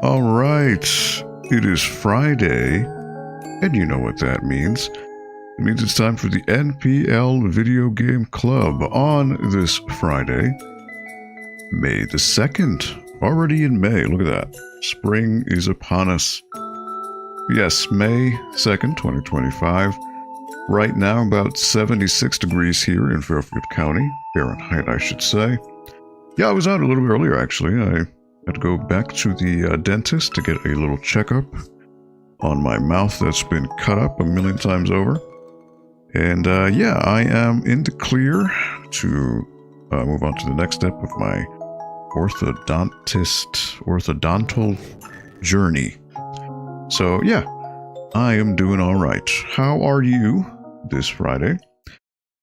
All right, it is Friday, and you know what that means. It means it's time for the NPL Video Game Club on this Friday, May the 2nd. Already in May, look at that. Spring is upon us. Yes, May 2nd, 2025. Right now, about 76 degrees here in Fairfield County. Fahrenheit, I should say. Yeah, I was out a little bit earlier, actually. I had to go back to the dentist to get a little checkup on my mouth that's been cut up a million times over. And yeah, I am in the clear to move on to the next step of my orthodontal journey. So yeah, I am doing all right. How are you this Friday?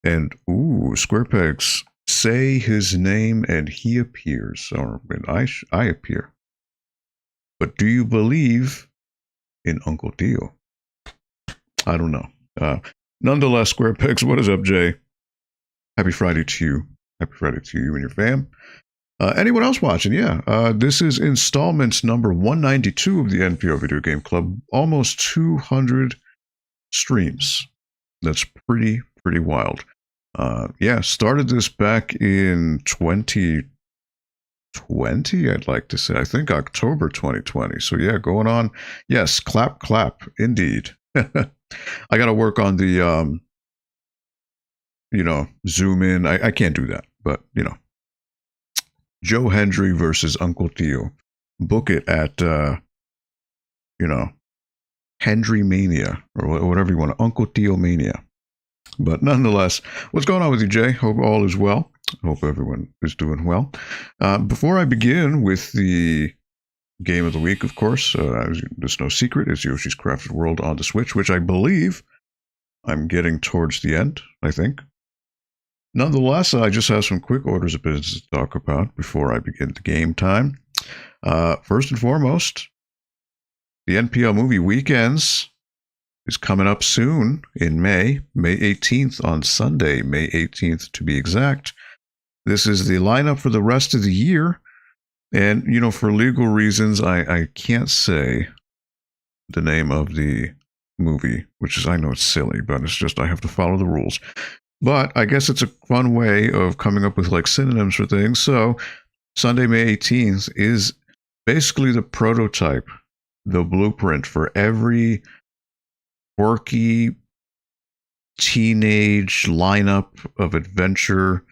And ooh, Square Pegs, say his name and he appears, or I appear. But do you believe in Uncle Dio? I don't know. Nonetheless, Square Pegs, what is up, Jay? Happy Friday to you. Happy Friday to you and your fam. Anyone else watching? Yeah. This is installment number 192 of the NPO Video Game Club. Almost 200 streams. That's pretty wild. Yeah, started this back in 2020, I'd like to say. I think October 2020. So yeah, going on. Yes, clap, indeed. I got to work on the, zoom in. I can't do that, but, Joe Hendry versus Uncle Theo. Book it at, Hendry Mania, or whatever you want, Uncle Theo Mania. But nonetheless, what's going on with you, Jay? Hope all is well. Hope everyone is doing well. Before I begin with the game of the week, of course, there's no secret, it's Yoshi's Crafted World on the Switch, which I believe I'm getting towards the end, I think. Nonetheless, I just have some quick orders of business to talk about before I begin the game time. First and foremost, the NPL movie Weekends is coming up soon in May 18th on Sunday, May 18th to be exact. This is the lineup for the rest of the year. And, for legal reasons, I can't say the name of the movie, which is, I know it's silly, but it's just I have to follow the rules. But I guess it's a fun way of coming up with like synonyms for things. So Sunday, May 18th is basically the prototype, the blueprint for every quirky teenage lineup of adventure.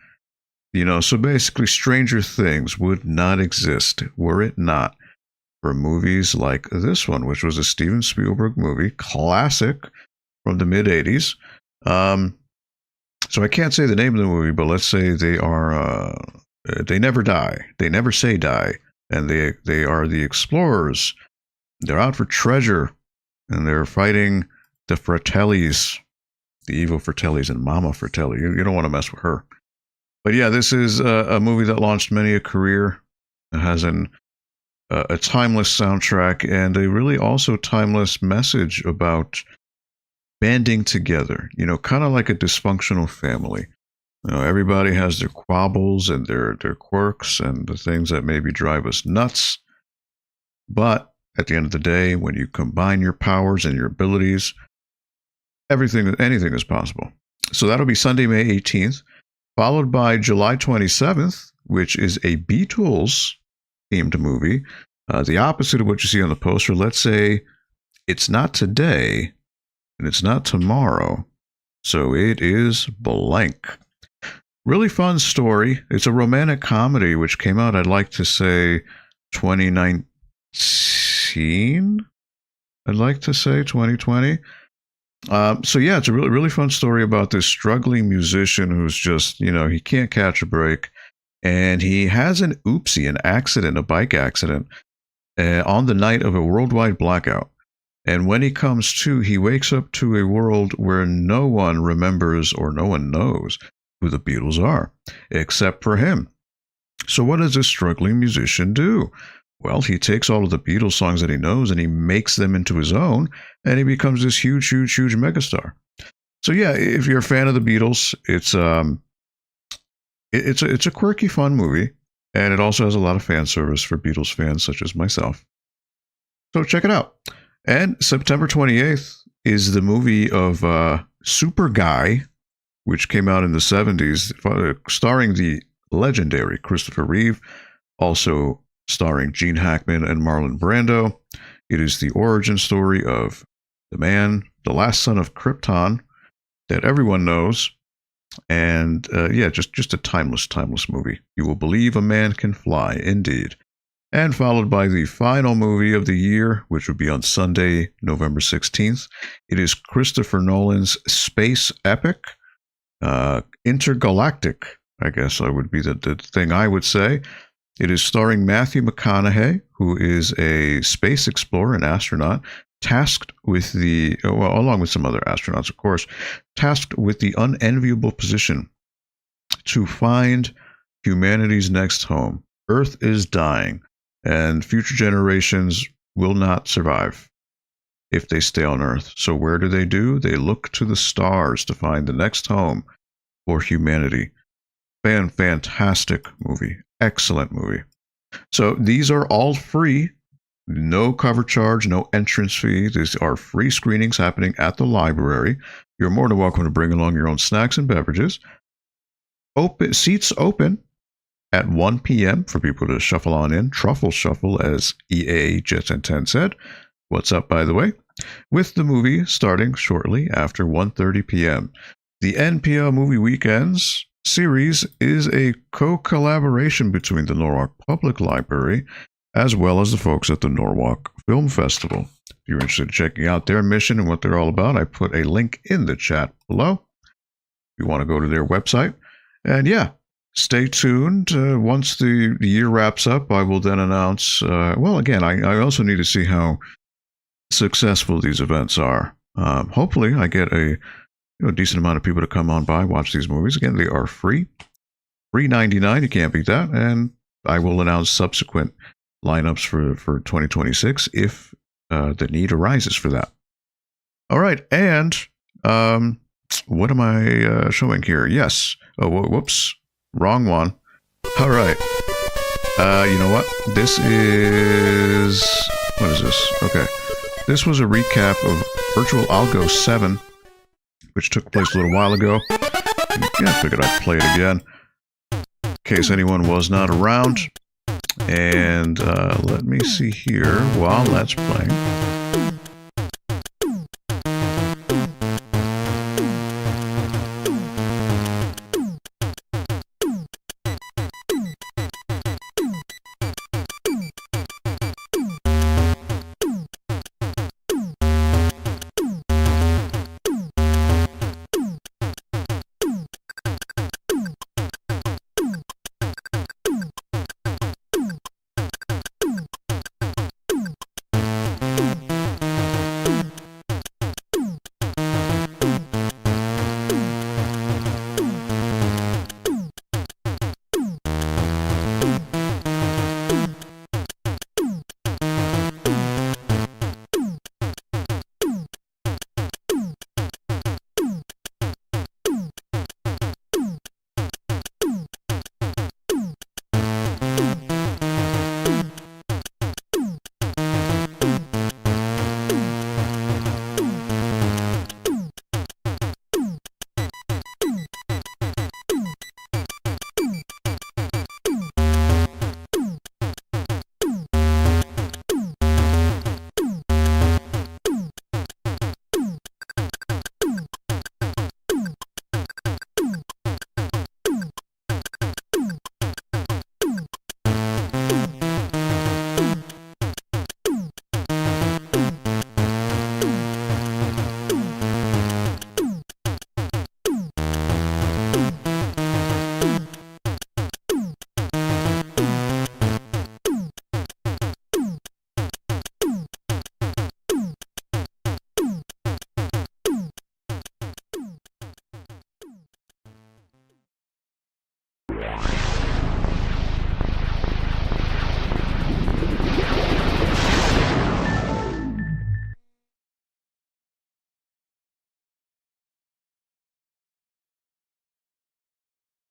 So basically Stranger Things would not exist were it not for movies like this one, which was a Steven Spielberg movie, classic from the mid-'80s. So I can't say the name of the movie, but let's say they are, they never die. They never say die. And they are the explorers. They're out for treasure. And they're fighting the Fratellis, the evil Fratellis and Mama Fratelli. You don't want to mess with her. But yeah, this is a movie that launched many a career. It has a timeless soundtrack and a really also timeless message about banding together, kind of like a dysfunctional family. Everybody has their quabbles and their quirks and the things that maybe drive us nuts. But at the end of the day, when you combine your powers and your abilities, anything is possible. So that'll be Sunday, May 18th, followed by July 27th, which is a Beatles themed movie. The opposite of what you see on the poster. Let's say it's not today and it's not tomorrow, so it is blank. Really fun story. It's a romantic comedy which came out, I'd like to say, 2019. I'd like to say 2020. So yeah, it's a really fun story about this struggling musician who's just, he can't catch a break. And he has an accident, a bike accident, on the night of a worldwide blackout. And when he comes to, he wakes up to a world where no one remembers or no one knows who the Beatles are, except for him. So what does this struggling musician do? Well, he takes all of the Beatles songs that he knows and he makes them into his own, and he becomes this huge megastar. So yeah, if you're a fan of the Beatles, it's a quirky, fun movie, and it also has a lot of fan service for Beatles fans such as myself. So check it out. And September 28th is the movie of Super Guy, which came out in the 70s, starring the legendary Christopher Reeve, also starring Gene Hackman and Marlon Brando. It is the origin story of the man, the last son of Krypton, that everyone knows. And yeah, just a timeless movie. You will believe a man can fly, indeed. And followed by the final movie of the year, which would be on Sunday, November 16th. It is Christopher Nolan's space epic, Intergalactic, I guess that would be the thing I would say. It is starring Matthew McConaughey, who is a space explorer and astronaut, tasked with along with some other astronauts, of course, tasked with the unenviable position to find humanity's next home. Earth is dying, and future generations will not survive if they stay on Earth. So where do? They look to the stars to find the next home for humanity. Fantastic movie. Excellent movie. So these are all free. No cover charge, no entrance fee. These are free screenings happening at the library. You're more than welcome to bring along your own snacks and beverages. Seats open at 1 p.m. for people to shuffle on in. Truffle shuffle, as EA Jet and 10 said. What's up, by the way? With the movie starting shortly after 1:30 p.m. The NPL Movie Weekends series is a co-collaboration between the Norwalk Public Library as well as the folks at the Norwalk Film Festival. If you're interested in checking out their mission and what they're all about, I put a link in the chat below. If you want to go to their website. And yeah, stay tuned. Once the year wraps up, I will then announce, again, I also need to see how successful these events are. Hopefully I get a decent amount of people to come on by, watch these movies. Again, they are free. $3.99, you can't beat that. And I will announce subsequent lineups for 2026 if the need arises for that. All right, and what am I showing here? Yes. Oh, whoops. Wrong one. All right. You know what? What is this? Okay. This was a recap of Virtual Algo 7, which took place a little while ago. Yeah, I figured I'd play it again, in case anyone was not around. And let me see here while that's playing.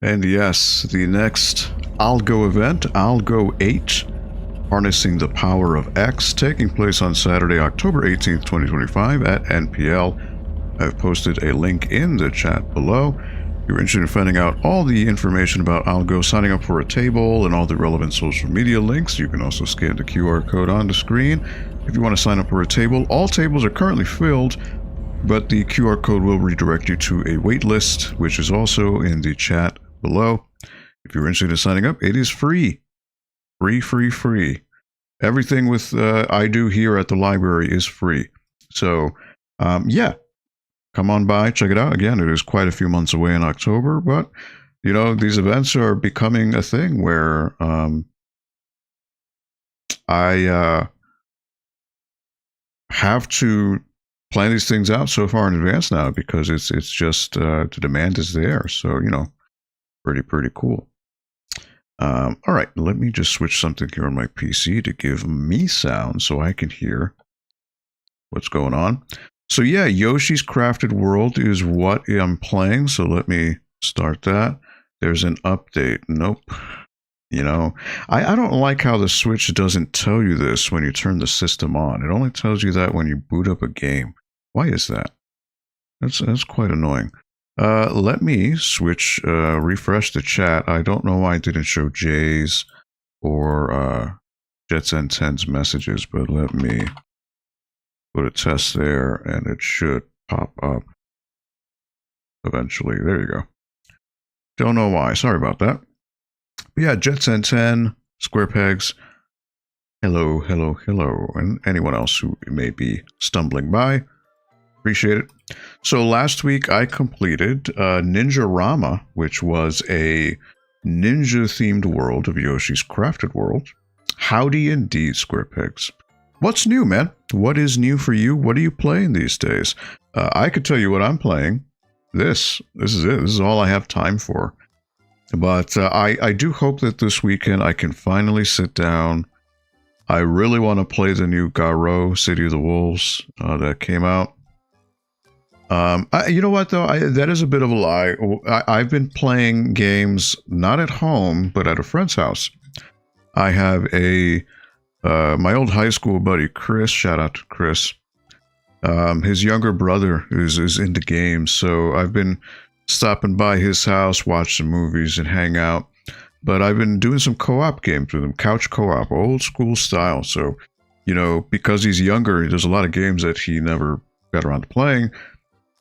And yes, the next Algo event, Algo 8, Harnessing the Power of X, taking place on Saturday, October 18th, 2025 at NPL. I've posted a link in the chat below. If you're interested in finding out all the information about Algo, signing up for a table, and all the relevant social media links, you can also scan the QR code on the screen. If you want to sign up for a table, all tables are currently filled, but the QR code will redirect you to a wait list, which is also in the chat below. If you're interested in signing up, it is free. Free. Everything with I do here at the library is free. So, yeah, come on by, check it out. Again, it is quite a few months away in October, but, you know, these events are becoming a thing where I have to plan these things out so far in advance now because it's just the demand is there. So, you know, pretty cool. All right, let me just switch something here on my PC to give me sound so I can hear what's going on. So yeah, Yoshi's Crafted World is what I'm playing. So let me start that. There's an update. Nope. You know, I don't like how the Switch doesn't tell you this when you turn the system on. It only tells you that when you boot up a game. Why is that? That's quite annoying. Let me switch, refresh the chat. I don't know why I didn't show Jay's or Jets and 10's messages, but let me put a test there and it should pop up eventually. There you go. Don't know why. Sorry about that. But yeah, Jets and 10, Square Pegs. Hello. And anyone else who may be stumbling by. Appreciate it. So last week I completed Ninjarama, which was a ninja-themed world of Yoshi's Crafted World. Howdy indeed, Square Pegs. What's new, man? What is new for you? What are you playing these days? I could tell you what I'm playing. This is it. This is all I have time for. But I do hope that this weekend I can finally sit down. I really want to play the new Garo, City of the Wolves, that came out. You know what, though? That is a bit of a lie. I've been playing games not at home, but at a friend's house. I have my old high school buddy, Chris. Shout out to Chris. His younger brother is into games, so I've been stopping by his house, watch some movies, and hang out. But I've been doing some co-op games with him, couch co-op, old school style. So, you know, because he's younger, there's a lot of games that he never got around to playing.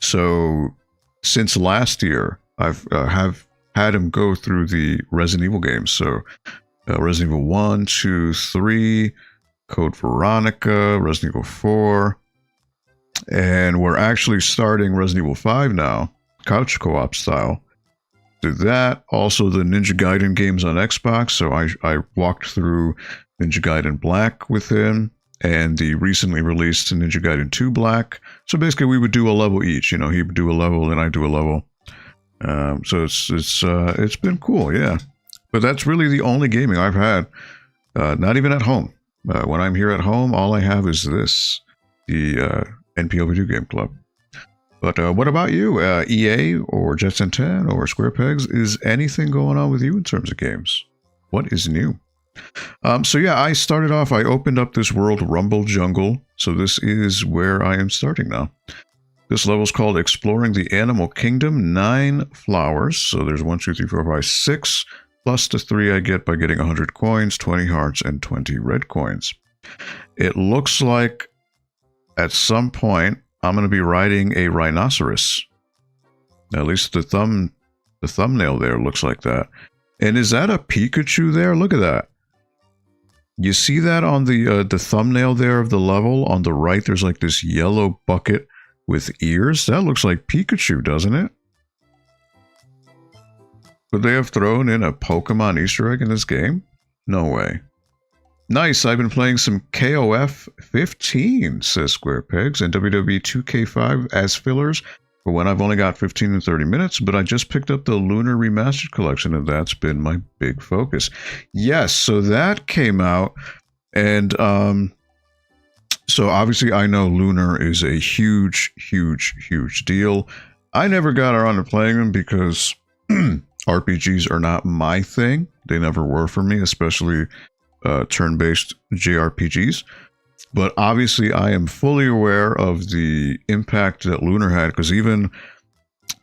So, since last year, I've have had him go through the Resident Evil games. So, Resident Evil 1, 2, 3, Code Veronica, Resident Evil 4, and we're actually starting Resident Evil 5 now, couch co-op style. Did that. Also, the Ninja Gaiden games on Xbox. So, I walked through Ninja Gaiden Black with him. And the recently released Ninja Gaiden 2 Black. So basically, we would do a level each. You know, he would do a level, and I do a level. So it's been cool, yeah. But that's really the only gaming I've had. Not even at home. When I'm here at home, all I have is this, the NPL Video Game Club. But what about you, EA or Jets and 10 or Square Pegs? Is anything going on with you in terms of games? What is new? So yeah, I started off, I opened up this world, Rumble Jungle. So this is where I am starting now. This level is called Exploring the Animal Kingdom, 9 flowers. So there's 1, 2, 3, 4, 5, 6, plus the 3 I get by getting 100 coins, 20 hearts, and 20 red coins. It looks like at some point I'm going to be riding a rhinoceros. At least the thumbnail there looks like that. And is that a Pikachu there? Look at that. You see that on the thumbnail there of the level? On the right, there's like this yellow bucket with ears. That looks like Pikachu, doesn't it? Could they have thrown in a Pokemon Easter egg in this game? No way. Nice, I've been playing some KOF 15, says Square Pegs, and WWE 2K5 as fillers for when I've only got 15 and 30 minutes, but I just picked up the Lunar Remastered Collection, and that's been my big focus. Yes, so that came out, and so obviously I know Lunar is a huge deal. I never got around to playing them because RPGs are not my thing. They never were for me, especially turn-based JRPGs. But obviously, I am fully aware of the impact that Lunar had, because even,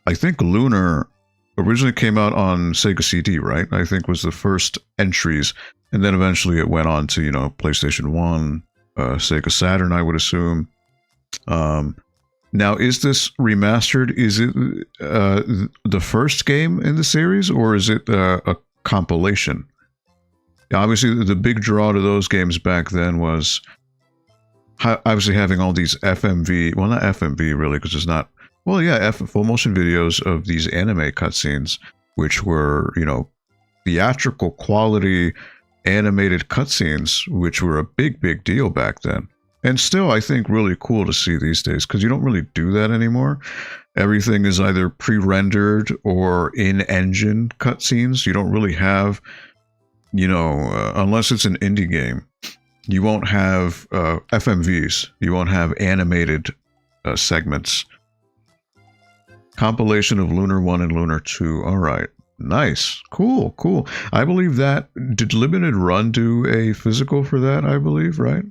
I think Lunar originally came out on Sega CD, right? I think was the first entries, and then eventually it went on to, you know, PlayStation 1, Sega Saturn, I would assume. Now, is this remastered? Is it the first game in the series, or is it a compilation? Obviously, the big draw to those games back then was obviously having all these FMV, well, not FMV really, because it's not, well, yeah, full motion videos of these anime cutscenes, which were, you know, theatrical quality animated cutscenes, which were a big deal back then. And still, I think, really cool to see these days, because you don't really do that anymore. Everything is either pre-rendered or in-engine cutscenes. You don't really have, you know, unless it's an indie game, you won't have FMVs. You won't have animated segments. Compilation of Lunar 1 and Lunar 2. All right. Nice. Cool. I believe that, did Limited Run do a physical for that, I believe, right?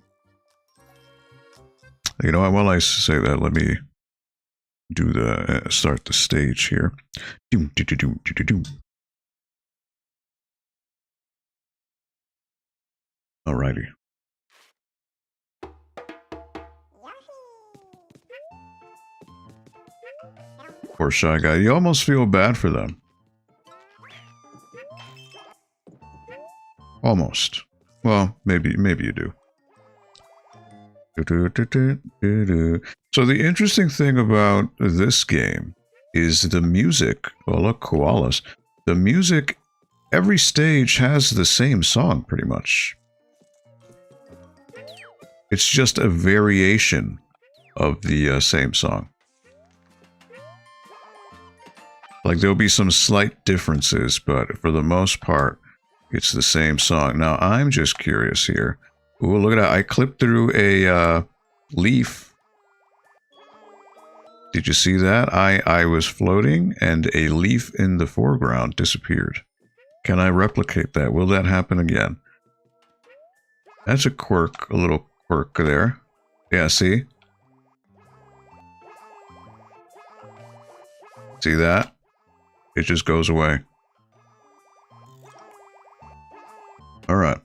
You know, while I say that, let me do the start the stage here. Alrighty. Poor Shy Guy. You almost feel bad for them. Almost. Well, maybe you do. So the interesting thing about this game is the music. Oh, look, koalas. The music, every stage has the same song, pretty much. It's just a variation of the same song. Like, there'll be some slight differences, but for the most part, it's the same song. Now, I'm just curious here. Ooh, look at that. I clipped through a leaf. Did you see that? I was floating and a leaf in the foreground disappeared. Can I replicate that? Will that happen again? That's a quirk, a little quirk there. Yeah, see? See that? It just goes away. Alright.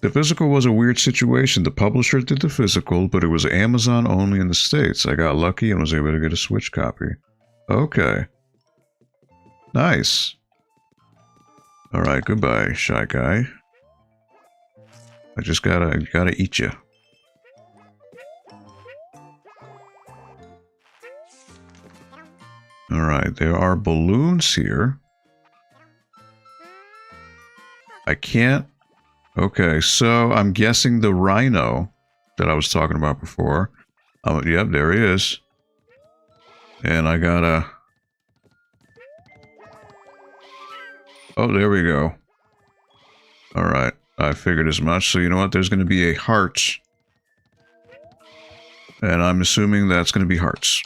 The physical was a weird situation. The publisher did the physical, but it was Amazon only in the States. I got lucky and was able to get a Switch copy. Okay. Nice. Alright, goodbye, Shy Guy. I just gotta eat you. Alright, there are balloons here. I can't... Okay, so I'm guessing the rhino that I was talking about before. Yep, there he is. And I gotta... Oh, there we go. Alright, I figured as much. So you know what? There's going to be a heart. And I'm assuming that's going to be hearts.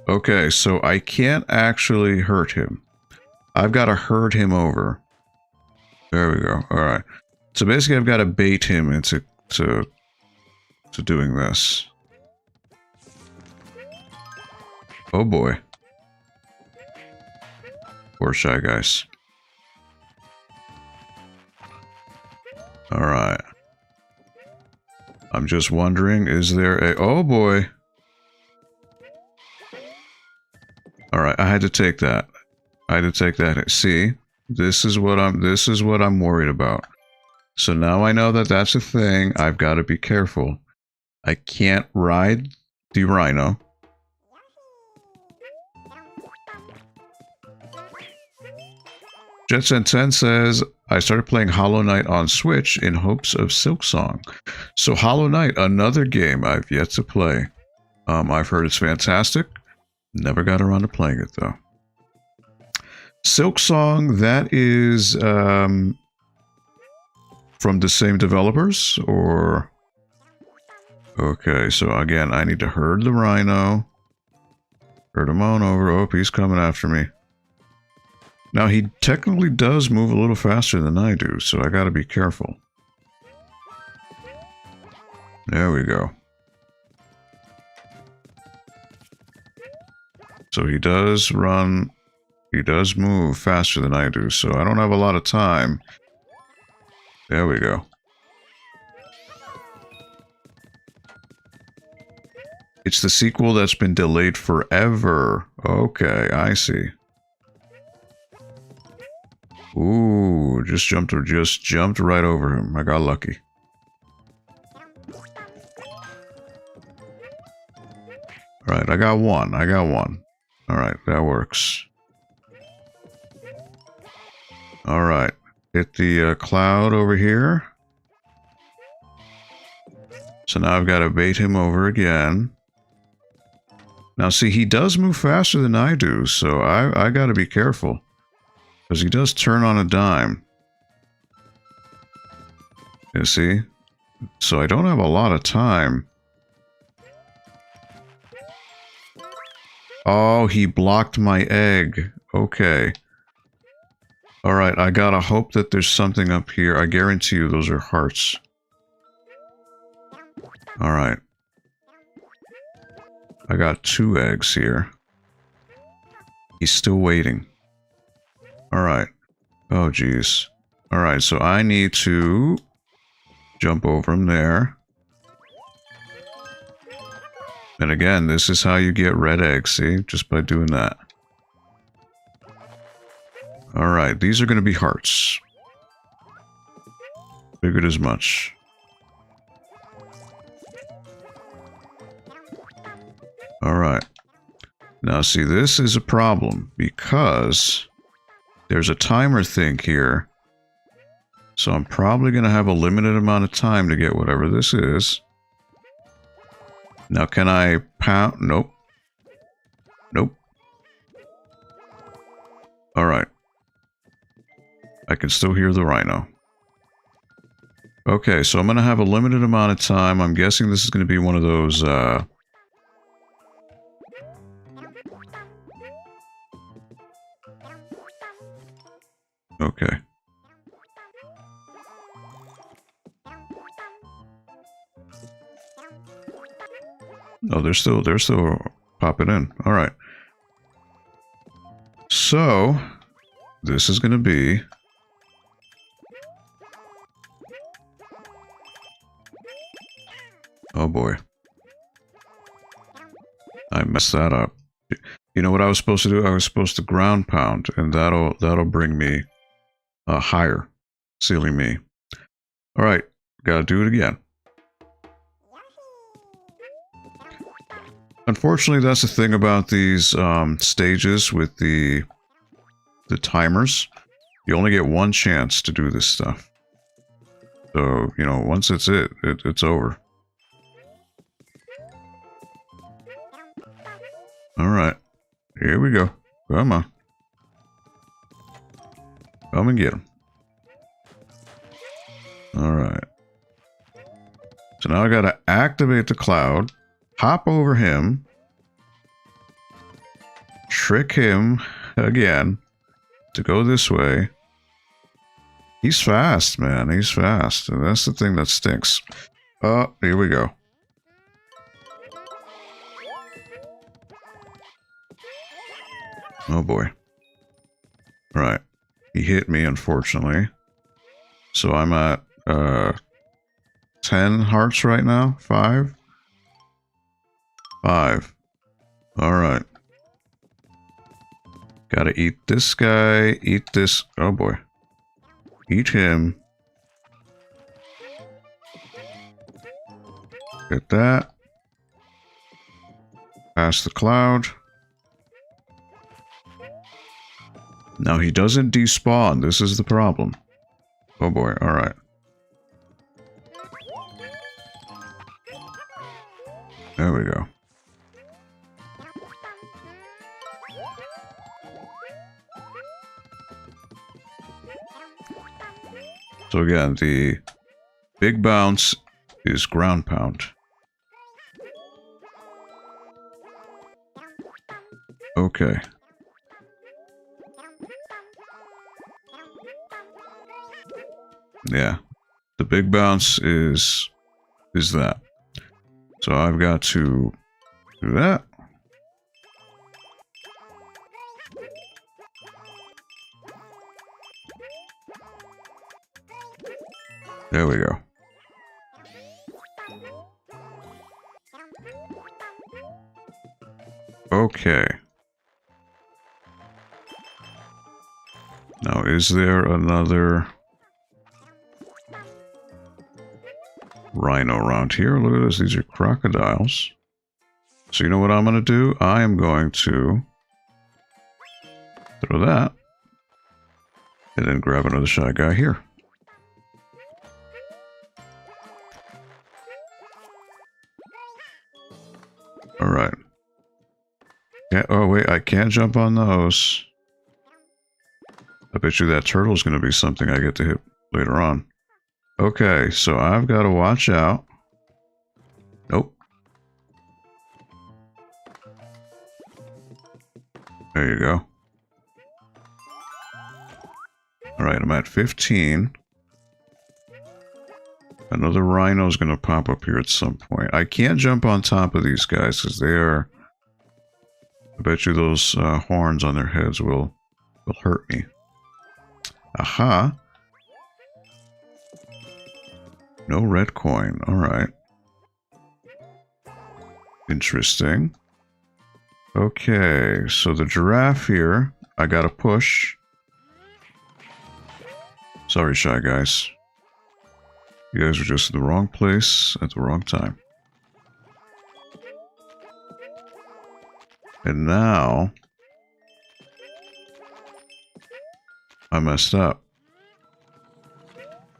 Okay, so I can't actually hurt him. I've got to herd him over. There we go. All right. So basically, I've got to bait him into doing this. Oh boy. Poor Shy Guys. All right. I'm just wondering, is there a... Oh boy. Alright, I had to take that. I had to take that. See? This is what I'm worried about. So now I know that that's a thing. I've got to be careful. I can't ride the rhino. Jetson 10 says, I started playing Hollow Knight on Switch in hopes of Silksong. So Hollow Knight, another game I've yet to play. I've heard it's fantastic. Never got around to playing it, though. Silk Song, that is from the same developers, or... Okay, so again, I need to herd the rhino. Herd him on over. Oh, he's coming after me. Now, he technically does move a little faster than I do, so I gotta be careful. There we go. So he does run... He does move faster than I do, so I don't have a lot of time. There we go. It's the sequel that's been delayed forever. Okay, I see. Ooh, just jumped right over him. I got lucky. Alright, I got one. Alright, that works. Alright, hit the cloud over here. So now I've got to bait him over again. Now see, he does move faster than I do, so I got to be careful. Because he does turn on a dime. You see? So I don't have a lot of time. Oh, he blocked my egg. Okay. Alright, I gotta hope that there's something up here. I guarantee you those are hearts. Alright. I got 2 eggs here. He's still waiting. Alright. Oh, jeez. Alright, so I need to jump over him there. And again, this is how you get red eggs, see? Just by doing that. Alright, these are going to be hearts. Figured as much. Alright. Now see, this is a problem because there's a timer thing here. So I'm probably going to have a limited amount of time to get whatever this is. Now can I pound? Nope. Nope. Alright. I can still hear the rhino. Okay, so I'm going to have a limited amount of time. I'm guessing this is going to be one of those, Okay. Oh, they're still popping in. All right. So, this is going to be... Oh boy. I messed that up. You know what I was supposed to do? I was supposed to ground pound, and that'll bring me higher, sealing me. All right, gotta do it again. Unfortunately, that's the thing about these stages with the timers. You only get one chance to do this stuff. So, you know, once it's over. Alright. Here we go. Come on. Come and get him. Alright. So now I gotta activate the cloud. Hop over him. Trick him again to go this way. He's fast, man. He's fast. And that's the thing that stinks. Oh, here we go. Oh boy. Right. He hit me, unfortunately. So I'm at 10 hearts right now. 5. 5. Alright. Gotta eat this guy. Eat this. Oh boy. Eat him. Get that. Pass the cloud. Now he doesn't despawn. This is the problem. Oh boy. Alright. There we go. So again, the big bounce is ground pound. Okay. Yeah. The big bounce is that. So I've got to do that. There we go. Okay. Now, is there another rhino around here? Look at this. These are crocodiles. So you know what I'm going to do? I am going to throw that. And then grab another shy guy here. Alright. Oh, wait. I can't jump on those. I bet you that turtle's going to be something I get to hit later on. Okay, so I've got to watch out. Nope. There you go. Alright, I'm at 15. Another rhino's going to pop up here at some point. I can't jump on top of these guys because they are... I bet you those horns on their heads will hurt me. Aha! No red coin. Alright. Interesting. Okay, so the giraffe here, I gotta push. Sorry, Shy Guys. You guys are just in the wrong place at the wrong time. And now... I messed up.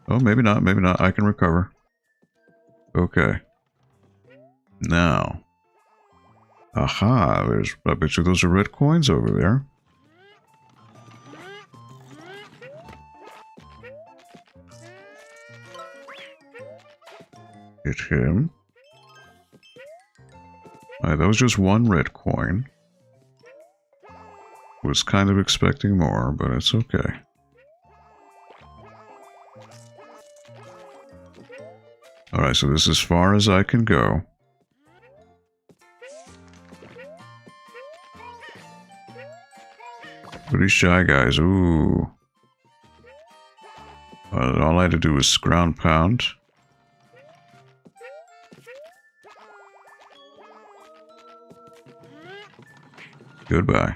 Oh, maybe not, maybe not. I can recover. Okay. Now. Aha, there's... I bet you those are red coins over there. Hit him. Alright, that was just one red coin. Was kind of expecting more, but it's okay. Alright, so this is as far as I can go. Look at these Shy Guys. Ooh. All I had to do was ground pound. Goodbye.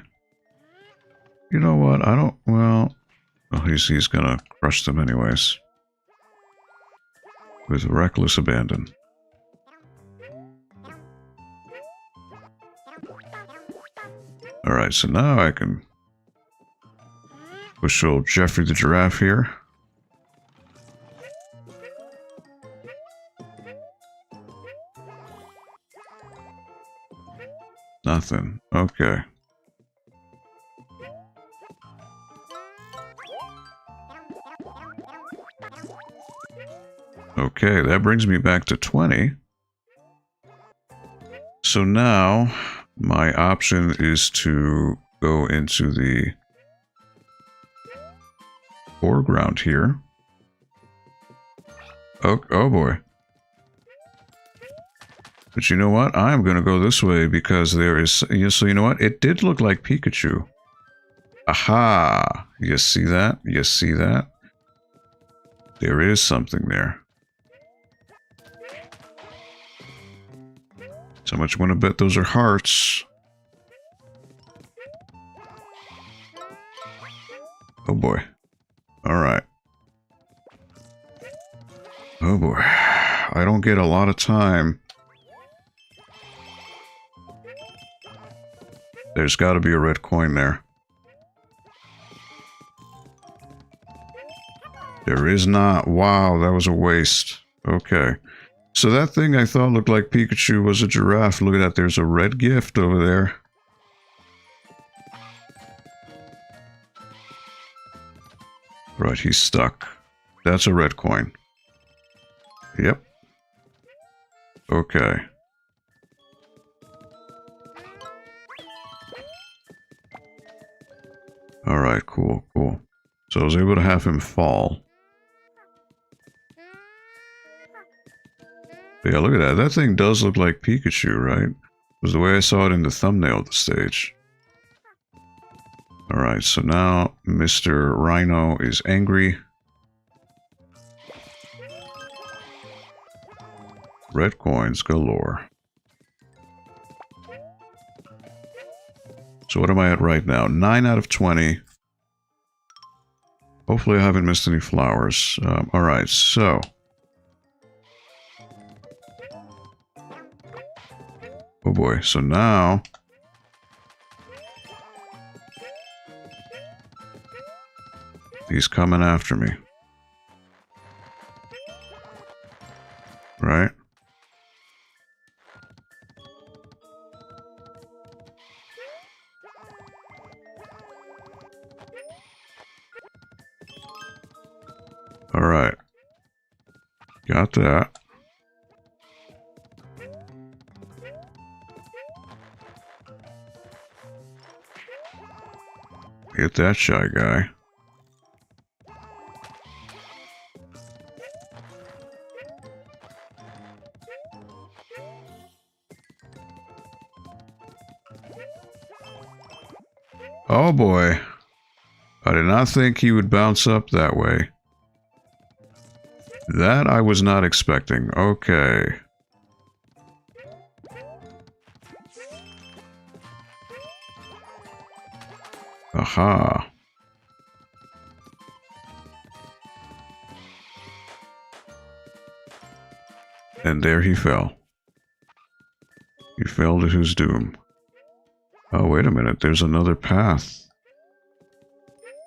You know what? I don't... Well... Oh, he's gonna crush them anyways. With reckless abandon. Alright, so now I can... push old Jeffrey the giraffe here. Nothing. Okay. Okay, that brings me back to 20. So now, my option is to go into the foreground here. Oh boy. But you know what? I'm going to go this way because there is... So you know what? It did look like Pikachu. Aha! You see that? You see that? There is something there. So much want to bet those are hearts. Oh boy. Alright. Oh boy. I don't get a lot of time. There's got to be a red coin there. There is not. Wow, that was a waste. Okay. So that thing I thought looked like Pikachu was a giraffe. Look at that. There's a red gift over there. Right, he's stuck. That's a red coin. Yep. Okay. Alright, cool, cool. So I was able to have him fall. But yeah, look at that. That thing does look like Pikachu, right? It was the way I saw it in the thumbnail of the stage. Alright, so now Mr. Rhino is angry. Red coins galore. So what am I at right now? 9 out of 20. Hopefully I haven't missed any flowers. Alright, so... oh boy, so now... he's coming after me. Right? Alright. Got that. Get that shy guy. Oh boy. I did not think he would bounce up that way. That I was not expecting. Okay. Aha. And there he fell. He fell to his doom. Oh, wait a minute. There's another path.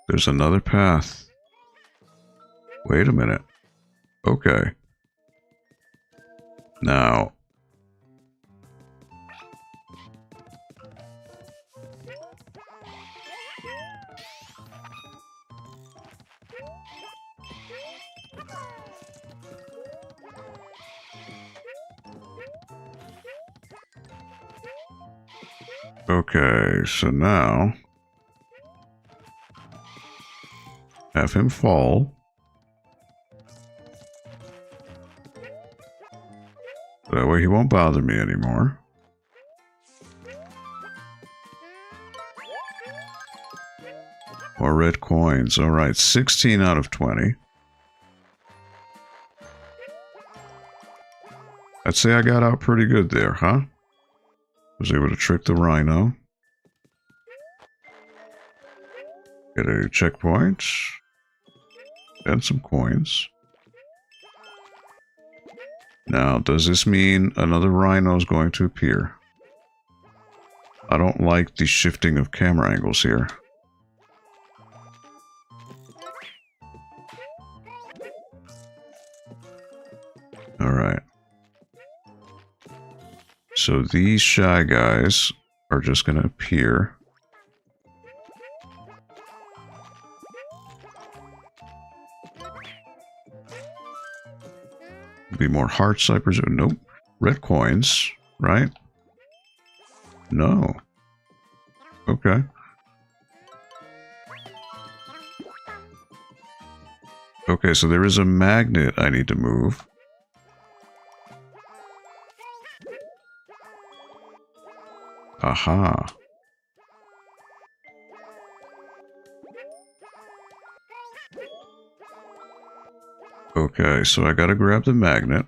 There's another path. Wait a minute. Okay. Now. Okay, so now. Have him fall. That way he won't bother me anymore. More red coins. Alright, 16 out of 20. I'd say I got out pretty good there, huh? Was able to trick the rhino. Get a checkpoint. And some coins. Now, does this mean another rhino is going to appear? I don't like the shifting of camera angles here. Alright. So these shy guys are just going to appear. Be more hearts, I presume. Nope. Red coins, right? No. Okay. Okay, so there is a magnet I need to move. Aha. Okay, so I gotta grab the magnet.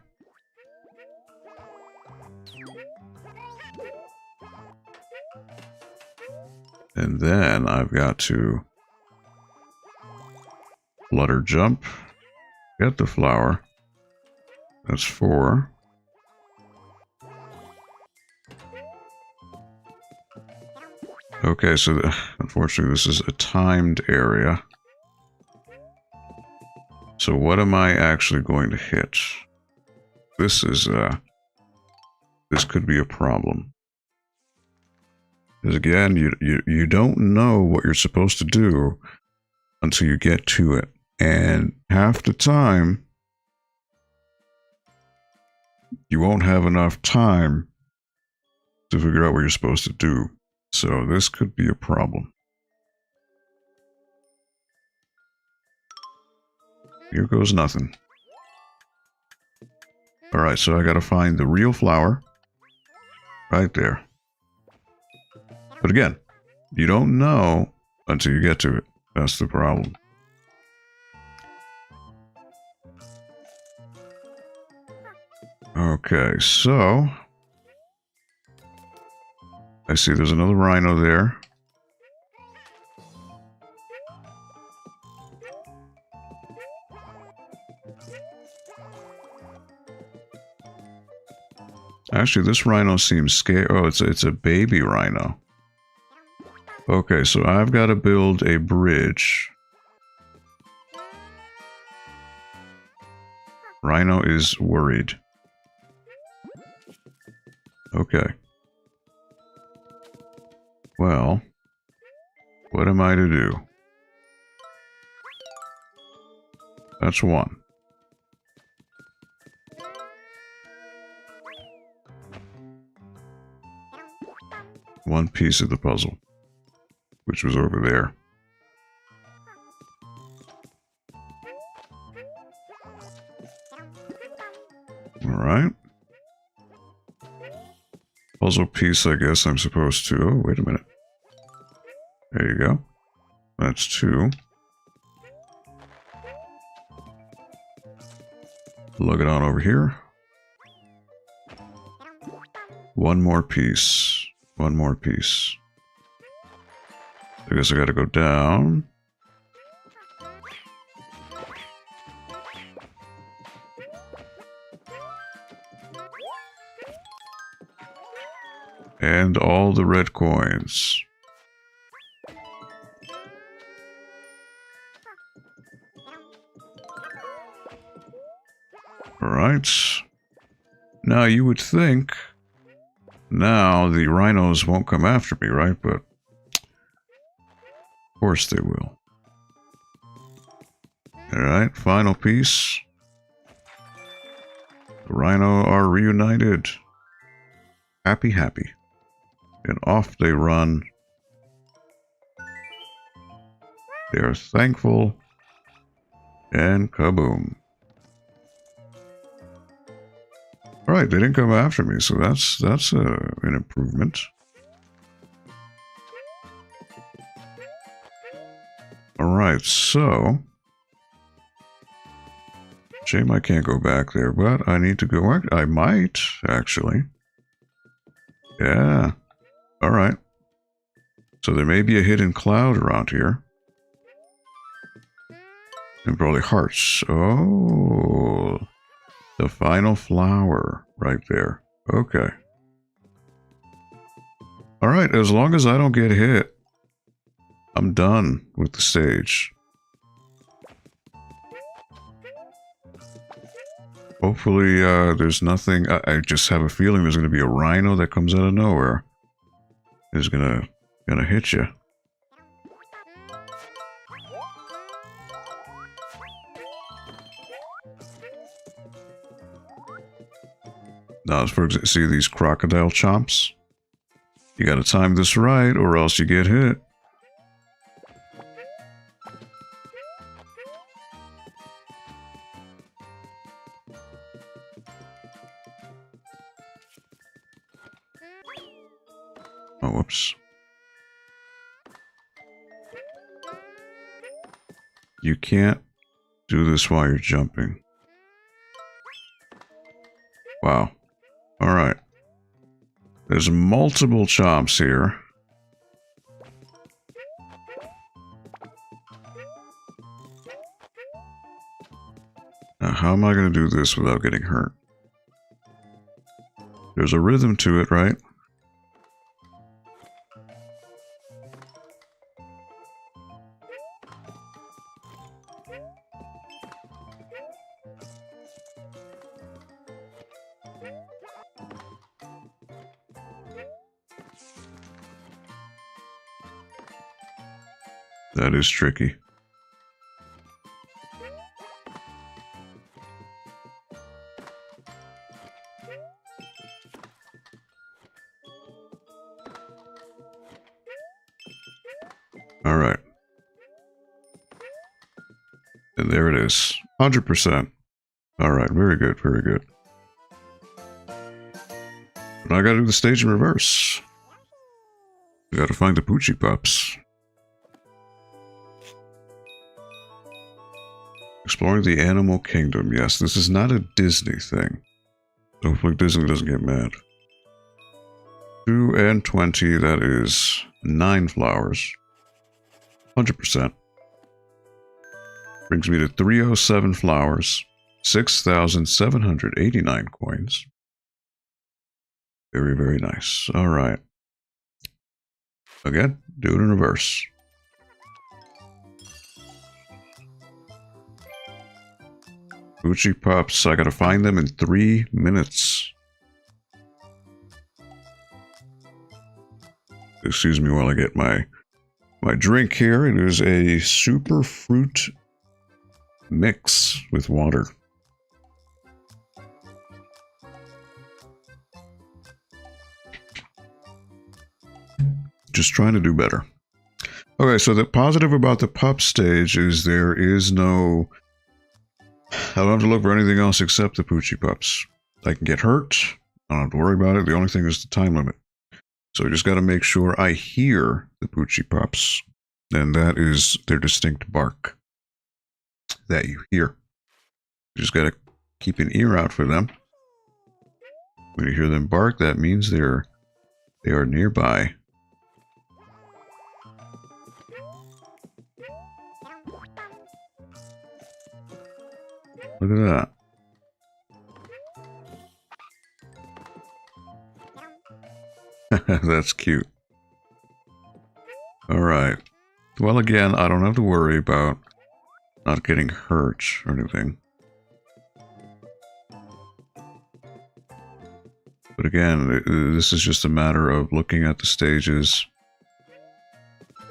And then I've got to flutter jump, get the flower. That's 4. Okay, so unfortunately this is a timed area. So what am I actually going to hit? This is, this could be a problem. Because again, you don't know what you're supposed to do until you get to it. And half the time, you won't have enough time to figure out what you're supposed to do. So this could be a problem. Here goes nothing. Alright, so I gotta find the real flower. Right there. But again, you don't know until you get to it. That's the problem. Okay, so... I see there's another rhino there. Actually, this rhino seems scared. Oh, it's a baby rhino. Okay, so I've got to build a bridge. Rhino is worried. Okay. Well, what am I to do? That's one. One piece of the puzzle, which was over there. Alright. Puzzle piece, I guess I'm supposed to... Oh, wait a minute. There you go. That's two. Lug it on over here. One more piece. One more piece. I guess I gotta go down. And all the red coins. Alright. Now you would think now the rhinos won't come after me, right? But of course they will. Alright, final piece. The rhino are reunited. Happy, happy. And off they run. They are thankful. And kaboom. Alright, they didn't come after me, so that's an improvement. Alright, so... Shame I can't go back there, but I need to go... I might, actually. Yeah. Alright. So there may be a hidden cloud around here. And probably hearts. Oh... The final flower right there. Okay. Alright, as long as I don't get hit, I'm done with the stage. Hopefully, there's nothing... I just have a feeling there's going to be a rhino that comes out of nowhere. Is gonna hit you. Now, for example, see these crocodile chomps? You gotta time this right, or else you get hit. Oh, whoops. You can't do this while you're jumping. Wow. Alright. There's multiple chomps here. Now, how am I going to do this without getting hurt? There's a rhythm to it, right? That is tricky. Alright. And there it is. 100%. Alright, very good, very good. Now I gotta do the stage in reverse. I gotta find the Poochie Pups. Exploring the Animal Kingdom. Yes, this is not a Disney thing. Hopefully Disney doesn't get mad. 2 and 20, that is 9 flowers. 100%. Brings me to 307 flowers. 6,789 coins. Very, very nice. Alright. Again, do it in reverse. Poochie Pups, I gotta find them in 3 minutes. Excuse me while I get my drink here. It is a super fruit mix with water. Just trying to do better. Okay, so the positive about the pup stage is there is no... I don't have to look for anything else except the Poochie Pups. I can get hurt. I don't have to worry about it. The only thing is the time limit. So I just got to make sure I hear the Poochie Pups. And that is their distinct bark that you hear. You just got to keep an ear out for them. When you hear them bark, that means they are nearby. Look at that. That's cute. Alright. Well, again, I don't have to worry about not getting hurt or anything. But again, this is just a matter of looking at the stages,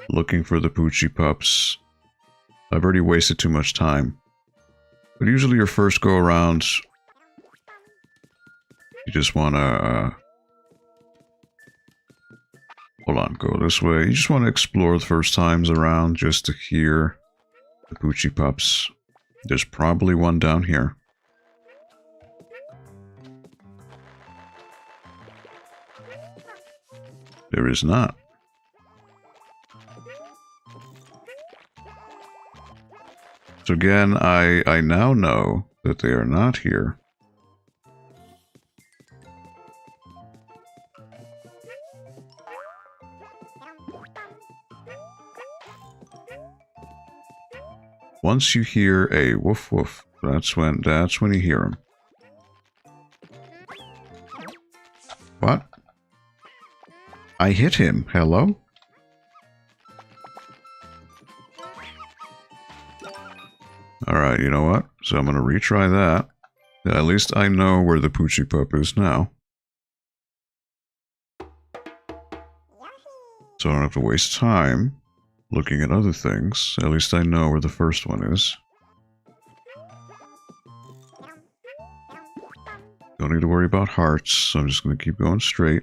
looking for the Poochie Pups. I've already wasted too much time. But usually your first go around, you just want to, hold on, go this way. You just want to explore the first times around just to hear the Poochie Pups. There's probably one down here. There is not. So again, I now know that they are not here. Once you hear a woof woof, that's when you hear them. What? I hit him. Hello? Alright, you know what? So I'm going to retry that. At least I know where the Poochie Pup is now. So I don't have to waste time looking at other things. At least I know where the first one is. Don't need to worry about hearts, so I'm just going to keep going straight.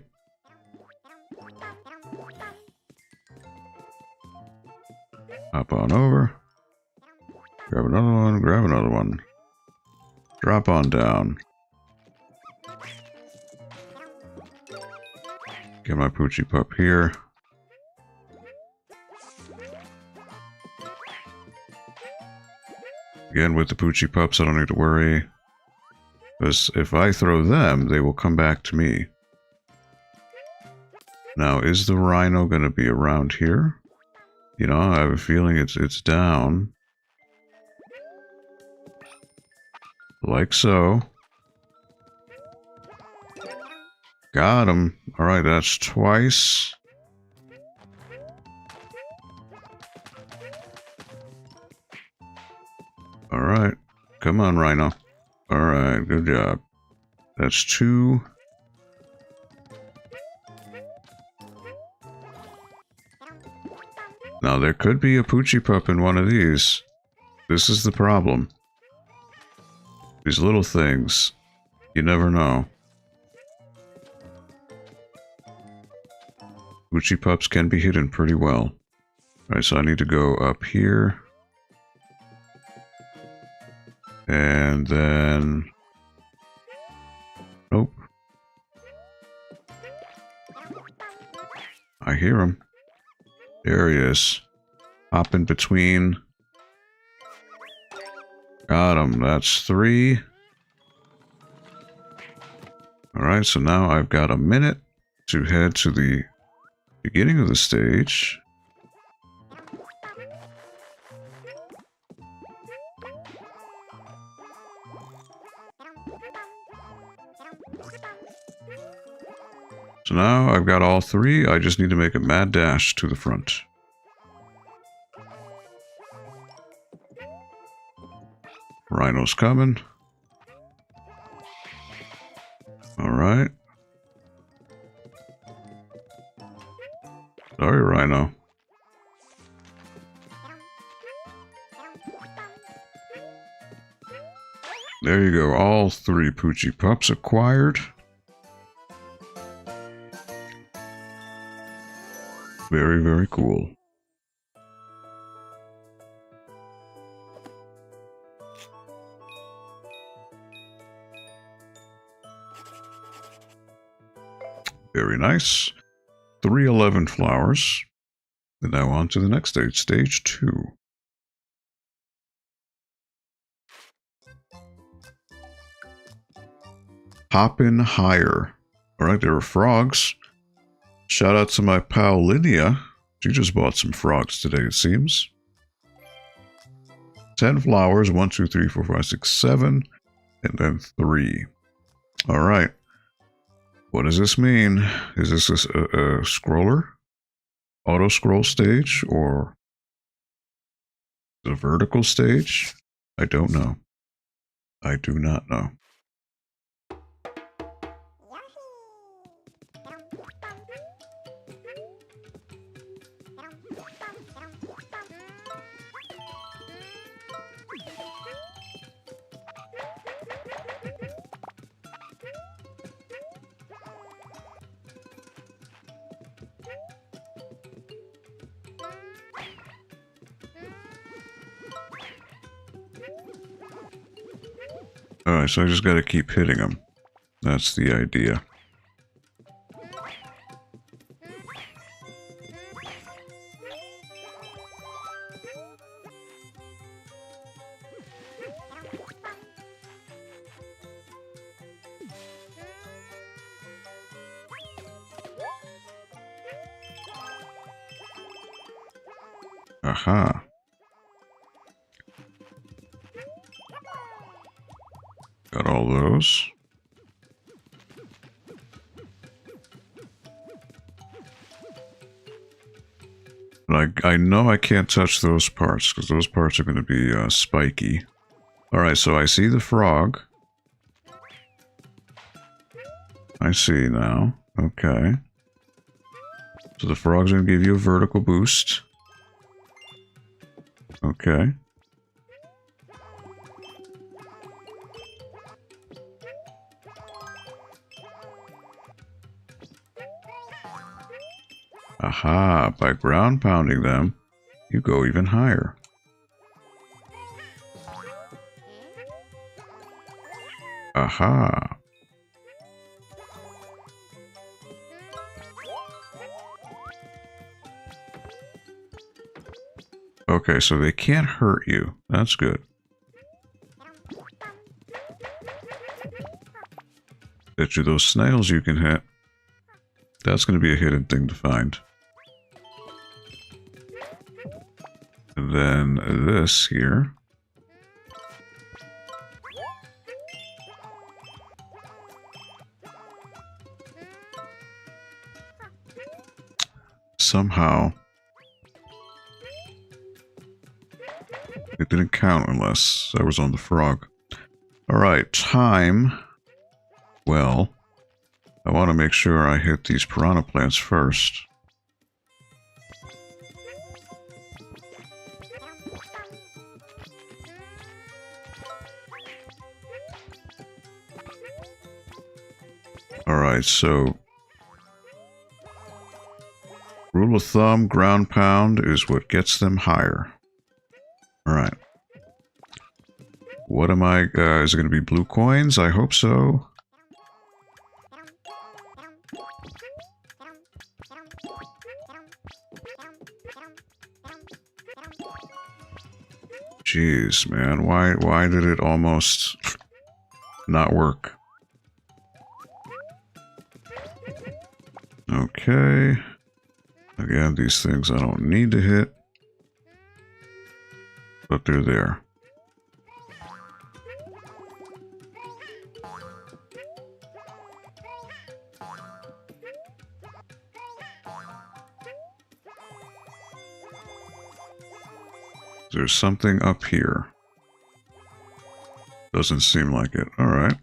Hop on over. Grab another one, grab another one. Drop on down. Get my Poochie Pup here. Again, with the Poochie Pups, I don't need to worry. Because if I throw them, they will come back to me. Now, is the rhino going to be around here? You know, I have a feeling it's down. Like so. Got him. Alright, that's twice. Alright. Come on, Rhino. Alright, good job. That's 2. Now, there could be a Poochie Pup in one of these. This is the problem. These little things. You never know. Poochie Pups can be hidden pretty well. Alright, so I need to go up here. And then... Nope. I hear him. There he is. Hop in between. Got him. That's 3. Alright, so now I've got a minute to head to the beginning of the stage. So now I've got all 3. I just need to make a mad dash to the front. Rhino's coming. Alright. Sorry, Rhino. There you go. All 3 Poochie Pups acquired. Very, very cool. Very nice. 311 flowers. And now on to the next stage, stage 2. Hop in higher. Alright, there are frogs. Shout out to my pal Linnea. She just bought some frogs today, it seems. 10 flowers. 1, 2, 3, 4, 5, 6, 7. And then 3. Alright. What does this mean? Is this a scroller? Auto scroll stage? Or the vertical stage? I don't know. I do not know. Alright, so I just gotta keep hitting them. That's the idea. Aha. Got all those. But I know I can't touch those parts, because those parts are going to be spiky. Alright, so I see the frog. I see now. Okay. So the frog's going to give you a vertical boost. Okay. Aha, by ground pounding them, you go even higher. Aha. Okay, so they can't hurt you. That's good. Bet you those snails you can hit. That's going to be a hidden thing to find. And then this here. Somehow it didn't count unless I was on the frog. Alright, time. Well, I want to make sure I hit these piranha plants first. Alright, so Rule of thumb, ground pound is what gets them higher. Alright. What am I... is it going to be blue coins? I hope so. Jeez, man. Why did it almost not work? Okay. Again, these things I don't need to hit. But they're there. There's something up here. Doesn't seem like it. Alright.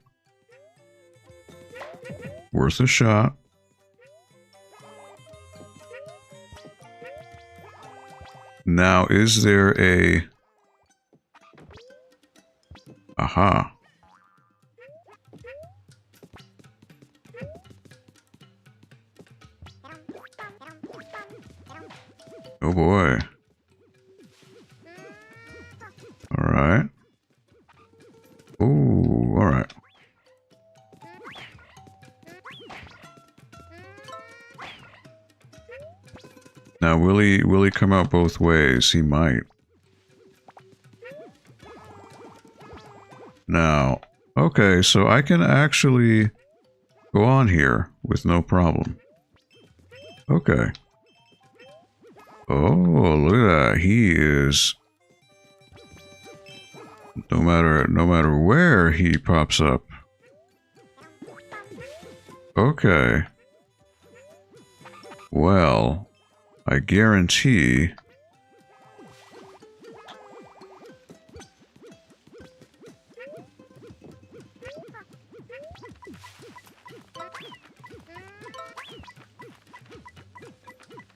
Worth a shot. Now, is there a... Aha. Oh boy. Alright. Ooh, alright. Now, will he come out both ways? He might. Now, okay, so I can actually go on here with no problem. Okay. Oh, look at that. He is... No matter where he pops up. Okay. Well, I guarantee...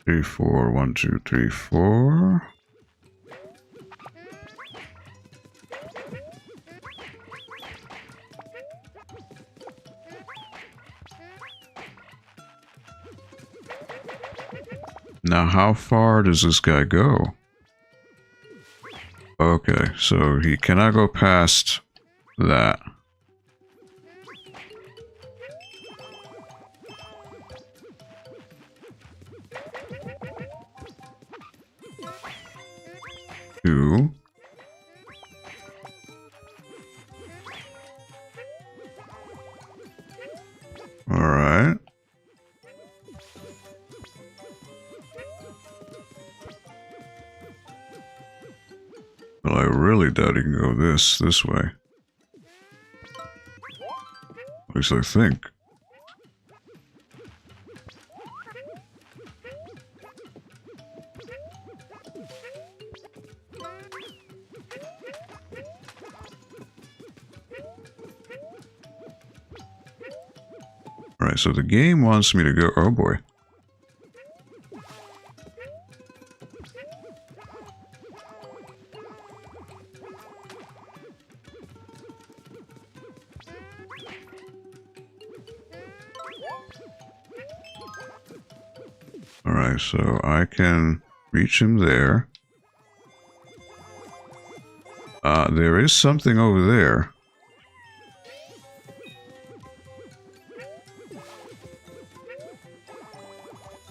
Three, four, 1, 2, 3, 4. Now, how far does this guy go? Okay, so he cannot go past that. Two. All right. Well, I really doubt he can go this way. At least I think. Alright, so the game wants me to go... Oh boy. Alright, so I can reach him there. There is something over there.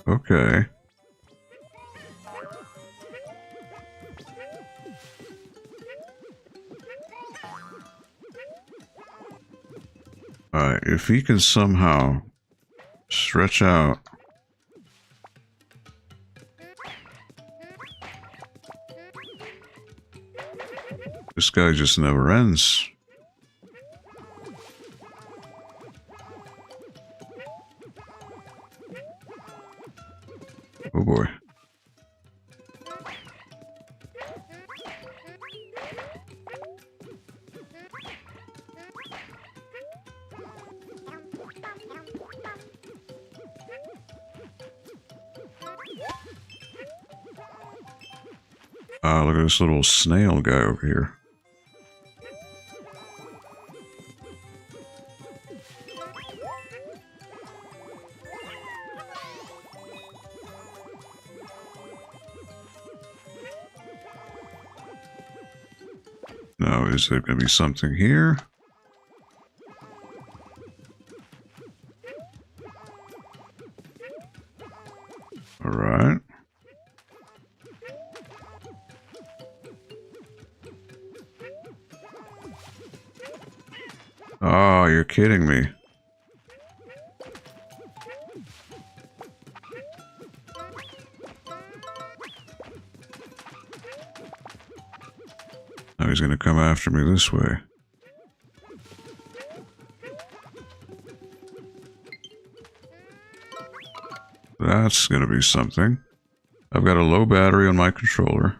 Okay. Alright, if he can somehow stretch out. This guy just never ends. Oh boy. Look at this little snail guy over here. Now, is there going to be something here? Alright. Oh, you're kidding me. Now he's going to come after me this way. That's going to be something. I've got a low battery on my controller.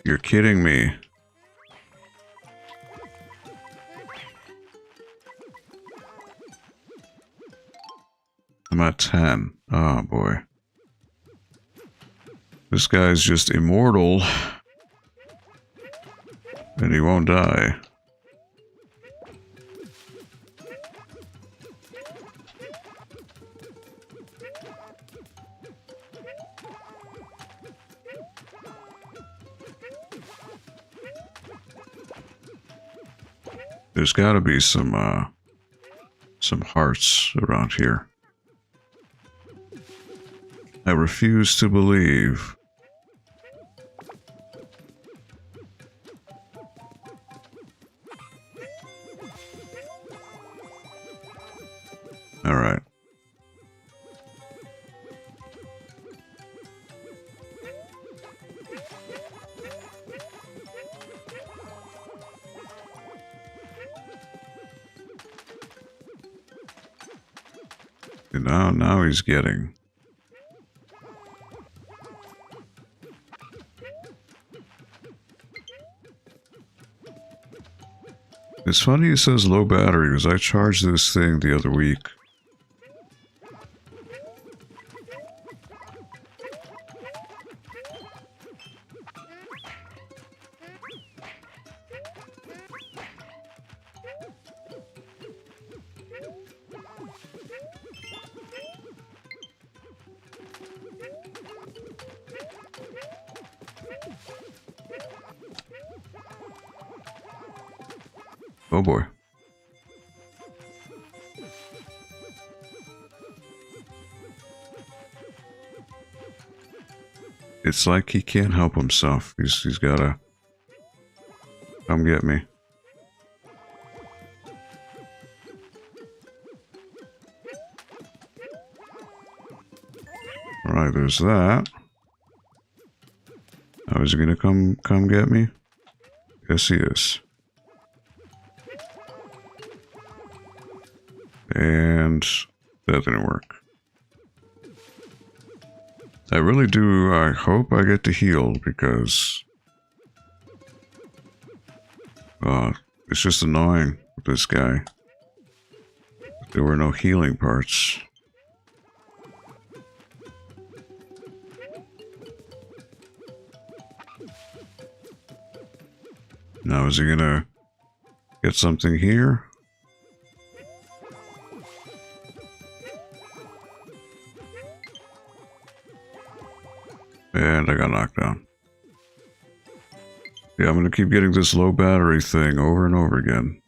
You're kidding me. I'm at 10. Oh boy. This guy's just immortal. And he won't die. There's got to be some hearts around here. I refuse to believe. All right. And now he's getting. It's funny it says low battery because I charged this thing the other week. Oh boy. It's like he can't help himself. He's gotta come get me. Alright, there's that. Now is he gonna come get me? Yes he is. And that didn't work. I really do, I hope I get to heal because it's just annoying with this guy. There were no healing parts. Now is he gonna get something here? And I got knocked down. Yeah, I'm gonna keep getting this low battery thing over and over again.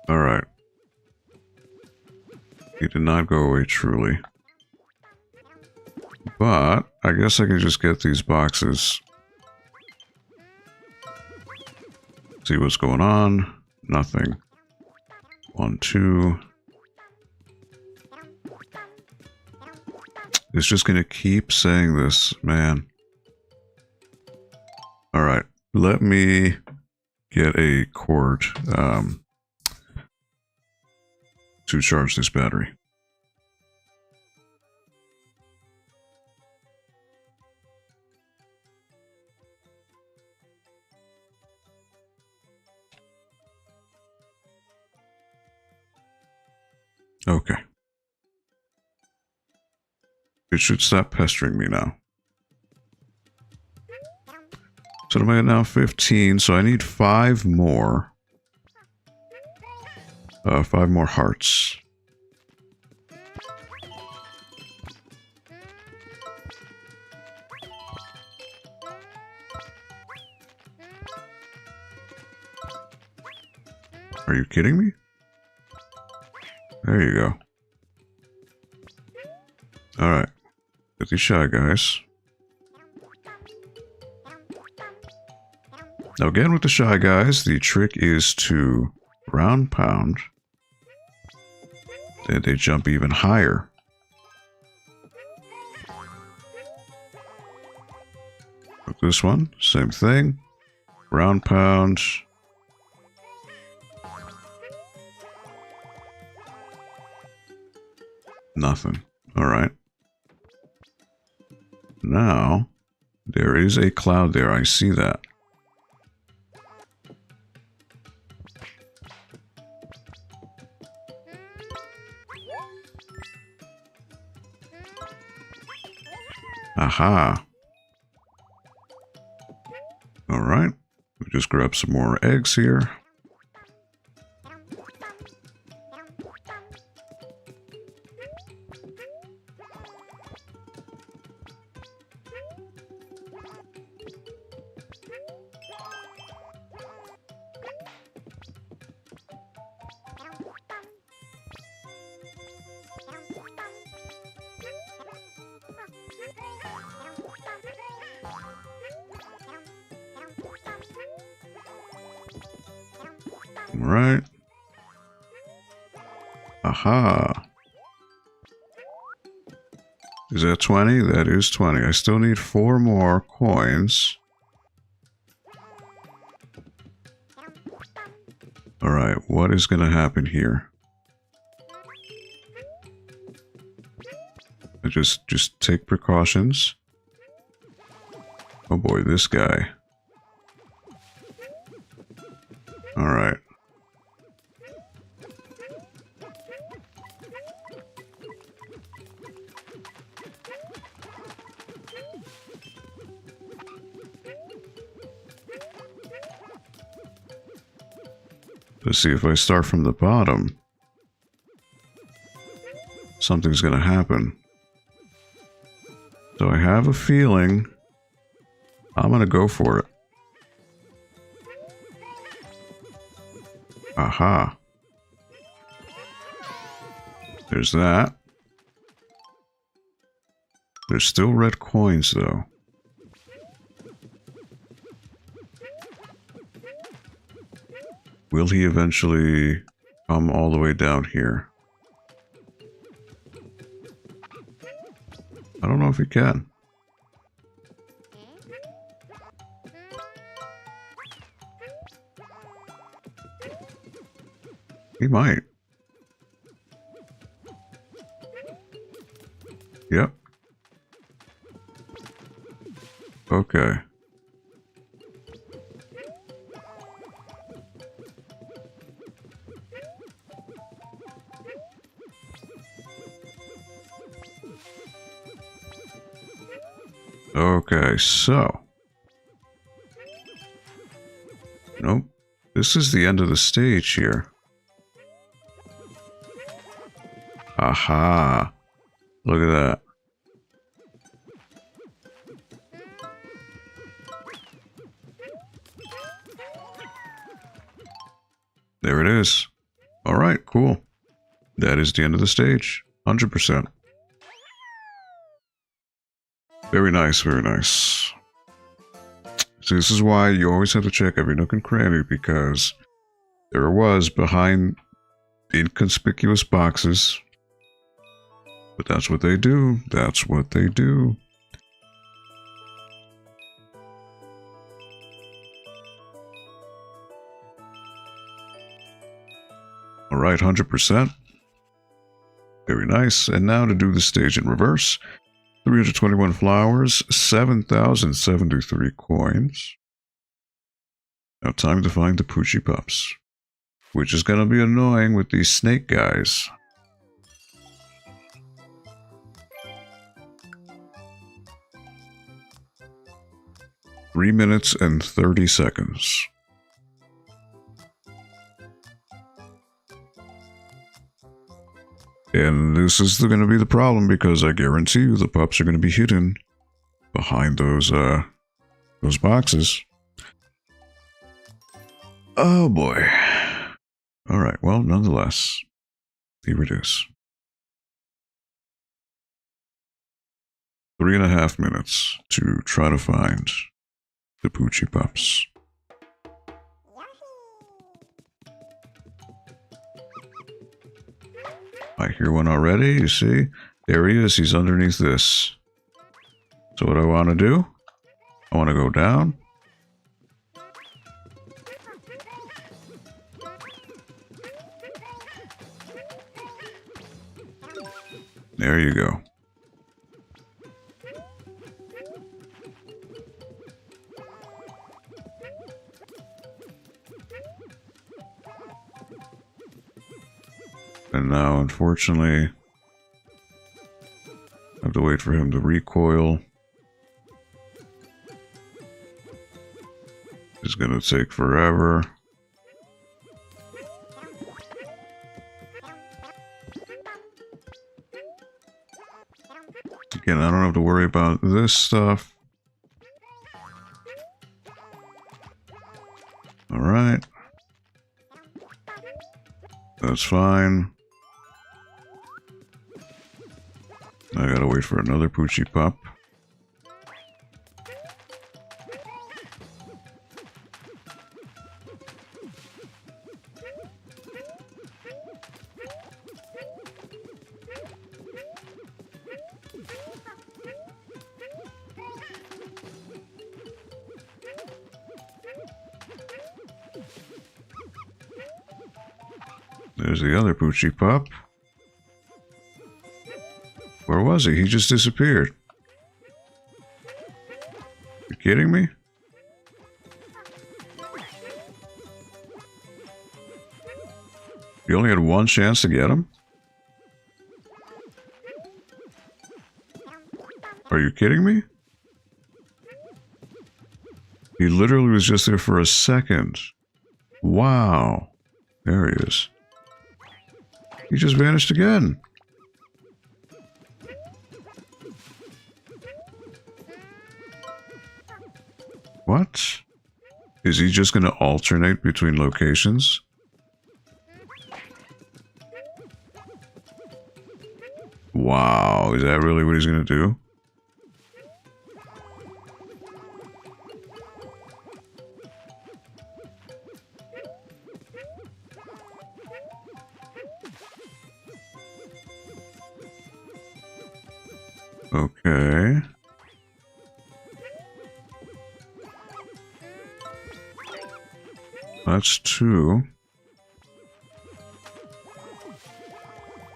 Alright. He did not go away truly. But I guess I can just get these boxes. See what's going on. Nothing. 1, 2. It's just gonna keep saying this, man. Alright, let me get a cord to charge this battery. Okay. It should stop pestering me now. So I'm at now 15, so I need 5 more. 5 more hearts. Are you kidding me? There you go. Alright. Get these Shy Guys. Now again with the Shy Guys, the trick is to ground pound. Then they jump even higher. With this one, same thing. Ground pound. Nothing. Alright. Now, there is a cloud there. I see that. Aha. Alright. We just grab some more eggs here. Right. Aha. Is that 20? That is 20. I still need 4 more coins. Alright, what is going to happen here? I just take precautions. Oh boy, this guy. Alright. Let's see, if I start from the bottom, something's going to happen. So I have a feeling I'm going to go for it. Aha. There's that. There's still red coins, though. Will he eventually come all the way down here? I don't know if he can. He might. Yep. Okay. Okay, so. Nope. This is the end of the stage here. Aha. Look at that. There it is. Alright, cool. That is the end of the stage. 100%. Very nice, very nice. So this is why you always have to check every nook and cranny, because there was behind inconspicuous boxes. But that's what they do. That's what they do. Alright, 100%. Very nice. And now to do the stage in reverse. 321 flowers, 7,073 coins. Now time to find the Poochie Pups, which is going to be annoying with these snake guys. 3 minutes and 30 seconds. And this is going to be the problem because I guarantee you the pups are going to be hidden behind those boxes. Oh boy. Alright, well, nonetheless, we reduce. 3.5 minutes to try to find the Poochie pups. I hear one already, you see? There he is, he's underneath this. So what I want to do? I want to go down. There you go. And now, unfortunately, I have to wait for him to recoil. It's gonna take forever. Again, I don't have to worry about this stuff. Alright. That's fine. I gotta wait for another Poochie pup. There's the other Poochie pup. Where was he? He just disappeared. You kidding me? You only had one chance to get him? Are you kidding me? He literally was just there for a second. Wow. There he is. He just vanished again. What? Is he just going to alternate between locations? Wow, is that really what he's going to do? Okay. That's 2.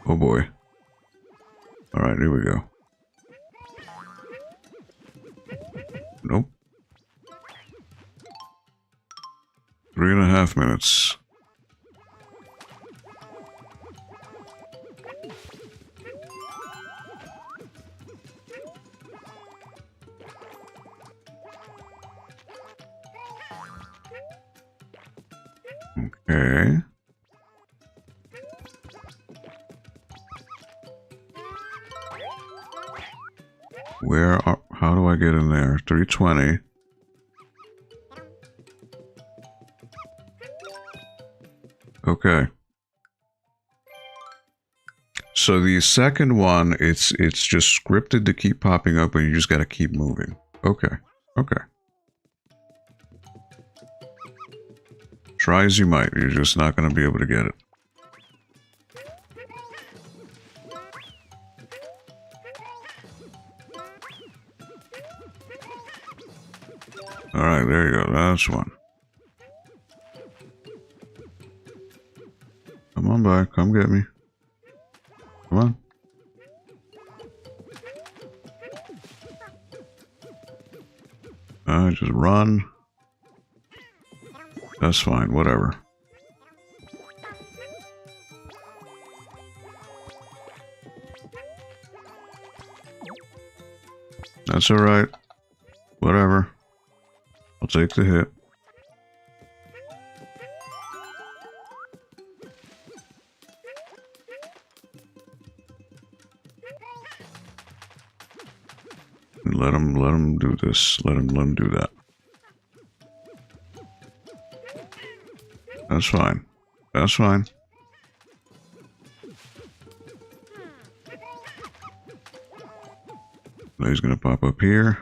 Oh boy. Alright, here we go. Nope. 3.5 minutes. Okay. How do I get in there? 320. Okay. So the second one, it's just scripted to keep popping up, and you just gotta keep moving. Okay. Okay. Try as you might, you're just not gonna be able to get it. Alright, there you go. That's one. Come on by. Come get me. Come on. Just run. That's fine. Whatever. That's alright. Whatever. I'll take the hit. Let him do this. Let him do that. That's fine. That's fine. Now he's gonna pop up here.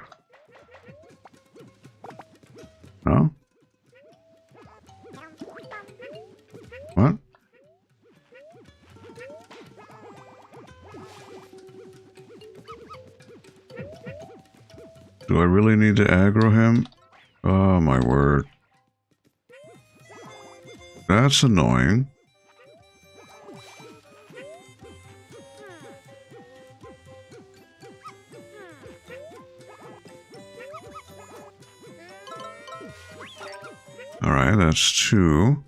Oh? What? Do I really need to aggro him? Oh my word. That's annoying. Alright, that's 2.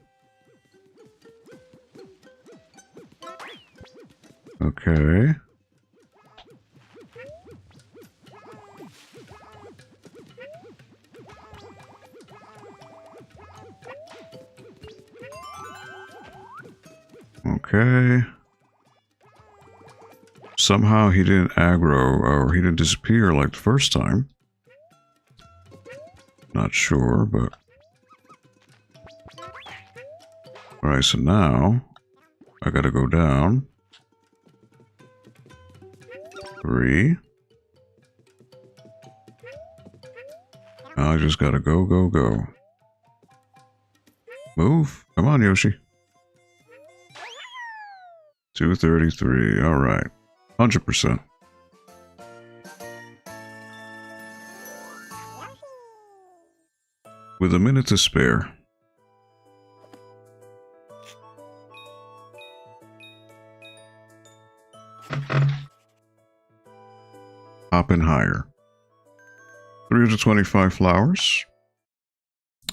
Okay. Okay. Somehow he didn't aggro, or he didn't disappear like the first time. Not sure, but... Alright, so now... I gotta go down. 3. Now I just gotta go, go, go. Move! Come on, Yoshi. 233, alright. 100%. With a minute to spare. Hop in higher. 325 flowers.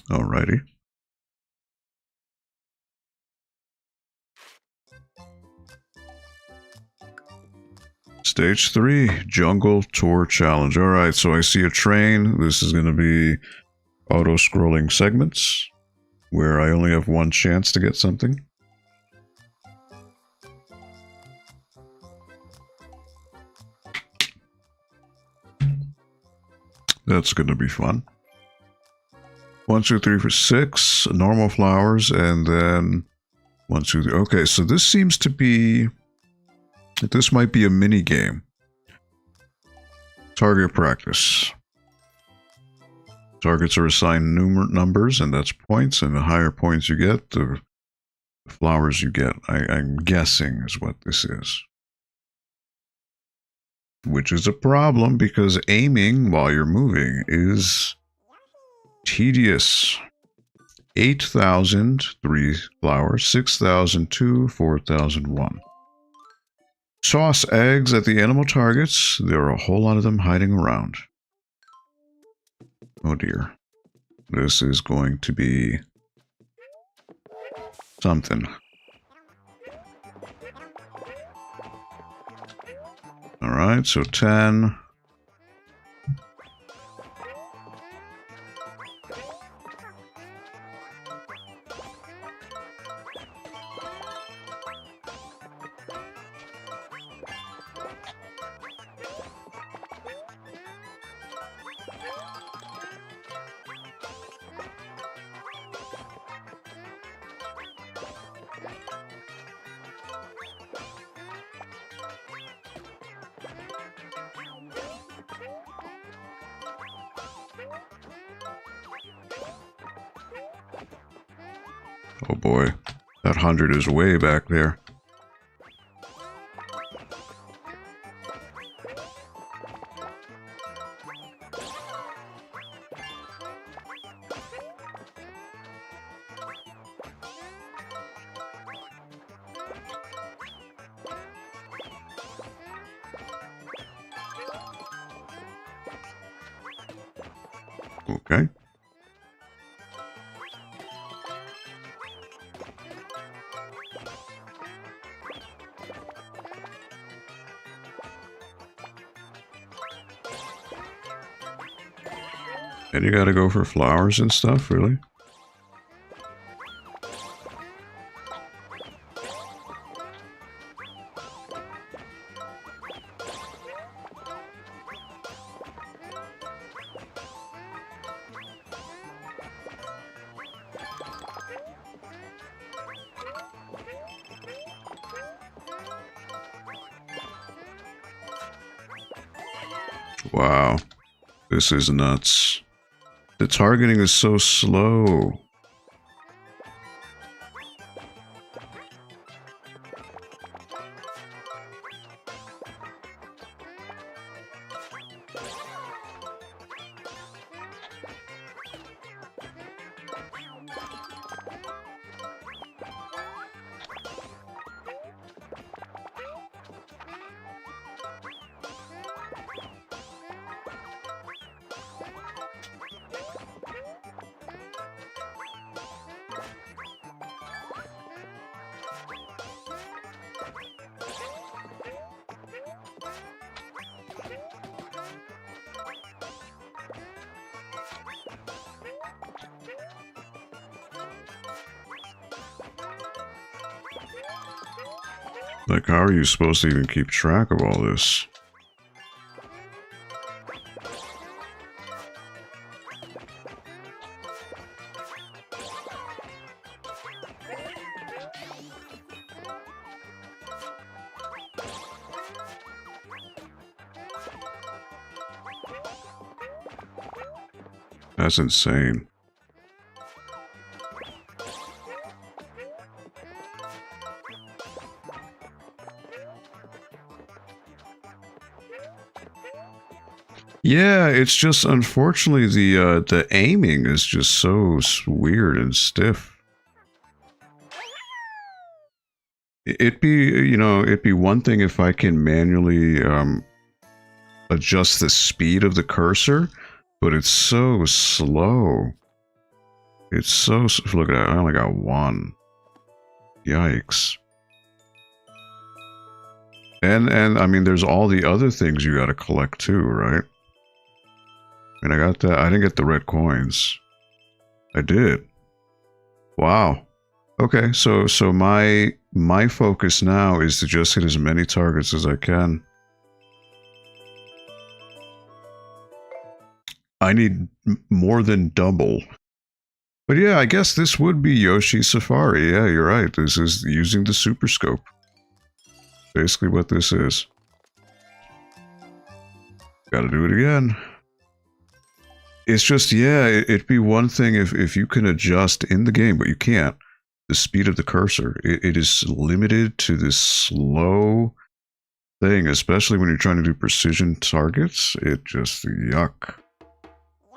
Alrighty. Stage 3, Jungle Tour Challenge. Alright, so I see a train. This is going to be auto-scrolling segments, where I only have one chance to get something. That's going to be fun. 1, 2, 3 for 6, normal flowers, and then 1, 2, 3. Okay, so this seems to be... This might be a mini game. Target practice. Targets are assigned numbers, and that's points, and the higher points you get, the flowers you get. I'm guessing is what this is. Which is a problem, because aiming while you're moving is tedious. 8,000, 3 flowers, 6,002, 4,001. Toss eggs at the animal targets. There are a whole lot of them hiding around. Oh dear. This is going to be something. Alright, so 10. Oh boy, that 100 is way back there. Okay. And you gotta go for flowers and stuff, really? Wow, this is nuts. The targeting is so slow. Like, how are you supposed to even keep track of all this? That's insane. Yeah, it's just unfortunately the aiming is just so weird and stiff. It'd be one thing if I can manually adjust the speed of the cursor, but it's so slow. It's so look at that. I only got one. Yikes. And I mean, there's all the other things you got to collect too, right? And I got that. I didn't get the red coins. I did. Wow. Okay, so my focus now is to just hit as many targets as I can. I need more than double. But yeah, I guess this would be Yoshi Safari. Yeah, you're right. This is using the Super Scope. Basically what this is. Gotta do it again. It's just, yeah, it'd be one thing if you can adjust in the game, but you can't. The speed of the cursor. It is limited to this slow thing, especially when you're trying to do precision targets. It just, yuck.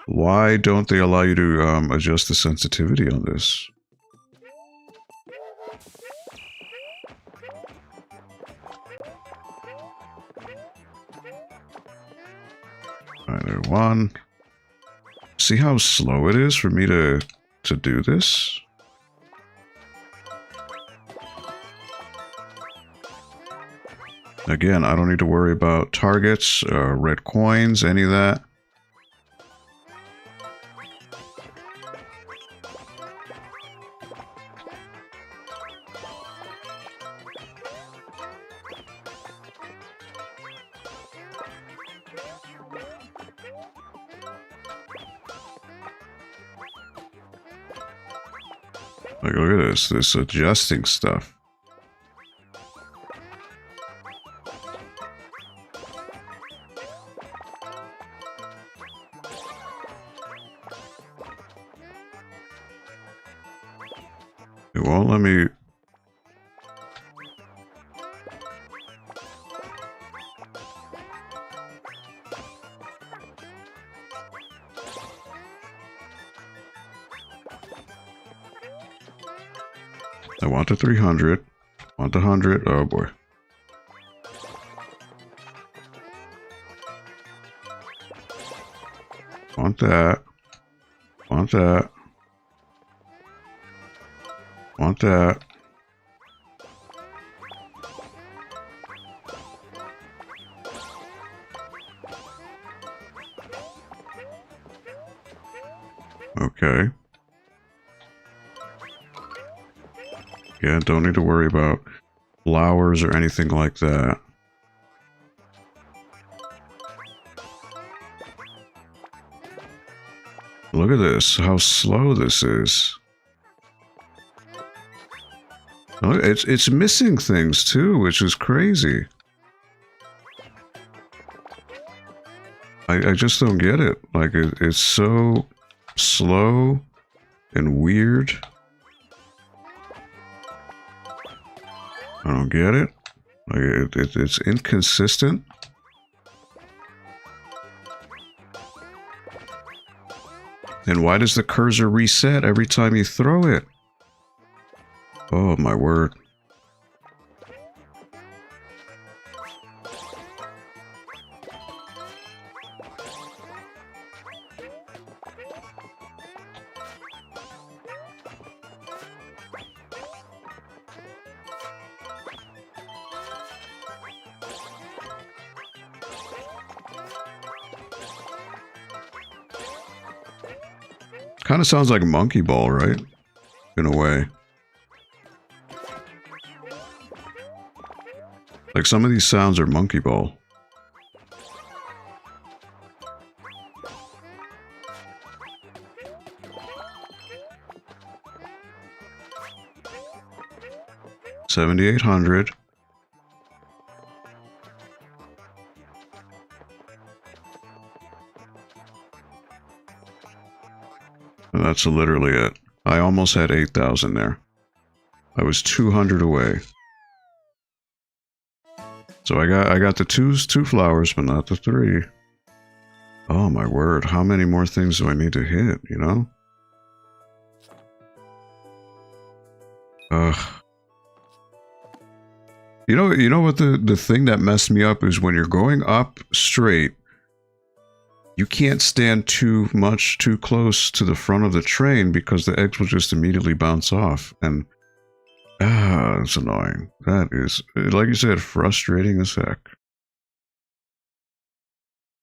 Why don't they allow you to adjust the sensitivity on this? Alright, there, one. See how slow it is for me to do this? Again, I don't need to worry about targets, red coins, any of that. Like, look at this adjusting stuff. It won't let me... I want the 300. Want the 100. Oh boy. Want that. Want that. Want that. Okay. Yeah, don't need to worry about flowers or anything like that. Look at this, how slow this is. Oh, it's missing things too, which is crazy. I just don't get it. Like, it's so slow and weird. I don't get it. Like, it's inconsistent. And why does the cursor reset every time you throw it? Oh my word. Kind of sounds like Monkey Ball, right? In a way. Like some of these sounds are Monkey Ball. $7,800. And that's literally it. I almost had 8,000 there. I was 200 away. So I got the two flowers, but not the 3. Oh my word! How many more things do I need to hit? You know? Ugh. You know what the thing that messed me up is when you're going up straight. You can't stand too close to the front of the train because the eggs will just immediately bounce off. And, it's annoying. That is, like you said, frustrating as heck.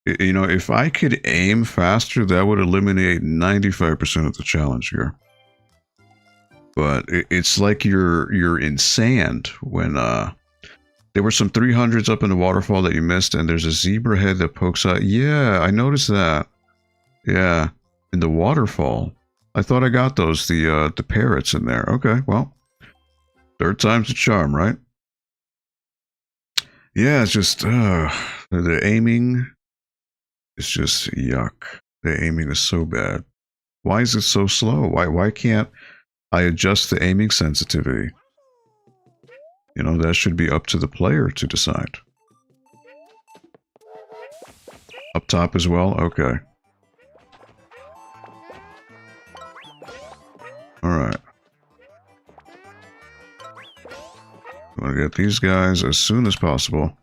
You know, if I could aim faster, that would eliminate 95% of the challenge here. But it's like you're in sand when, there were some 300s up in the waterfall that you missed, and there's a zebra head that pokes out. Yeah, I noticed that. Yeah, in the waterfall. I thought I got those, the parrots in there. Okay, well, third time's the charm, right? Yeah, it's just, the aiming is just yuck. The aiming is so bad. Why is it so slow? Why can't I adjust the aiming sensitivity? You know, that should be up to the player to decide. Up top as well? Okay. Alright. I'm gonna get these guys as soon as possible.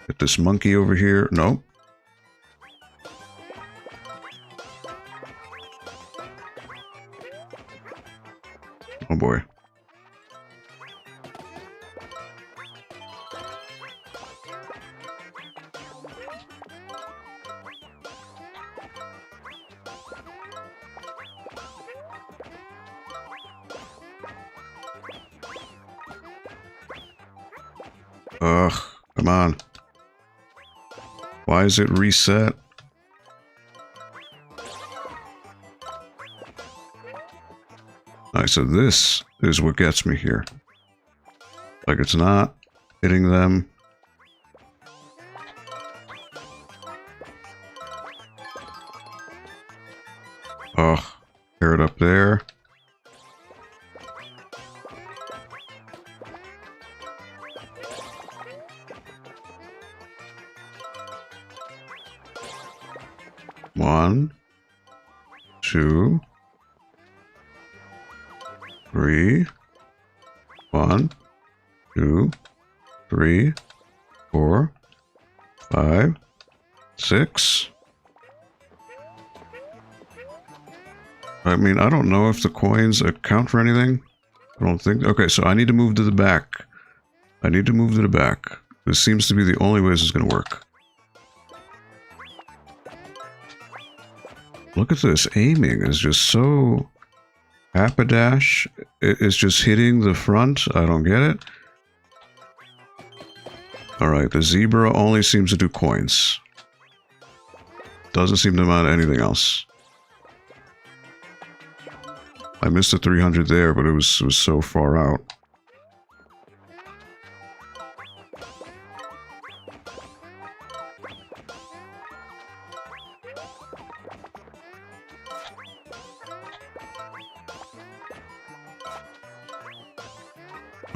Get this monkey over here. Nope. Oh boy. Ugh, come on. Why is it reset? Alright, so this is what gets me here. Like, it's not hitting them. Oh, carrot up there. One, 2, 3. 1, 2, 3, 4, 5, 6. I mean, I don't know if the coins account for anything. I don't think. Okay, so I need to move to the back. I need to move to the back. This seems to be the only way this is going to work. Look at this. Aiming is just so... Happadash. It's just hitting the front. I don't get it. Alright, the zebra only seems to do coins. Doesn't seem to amount to anything else. I missed the 300 there, but it was so far out.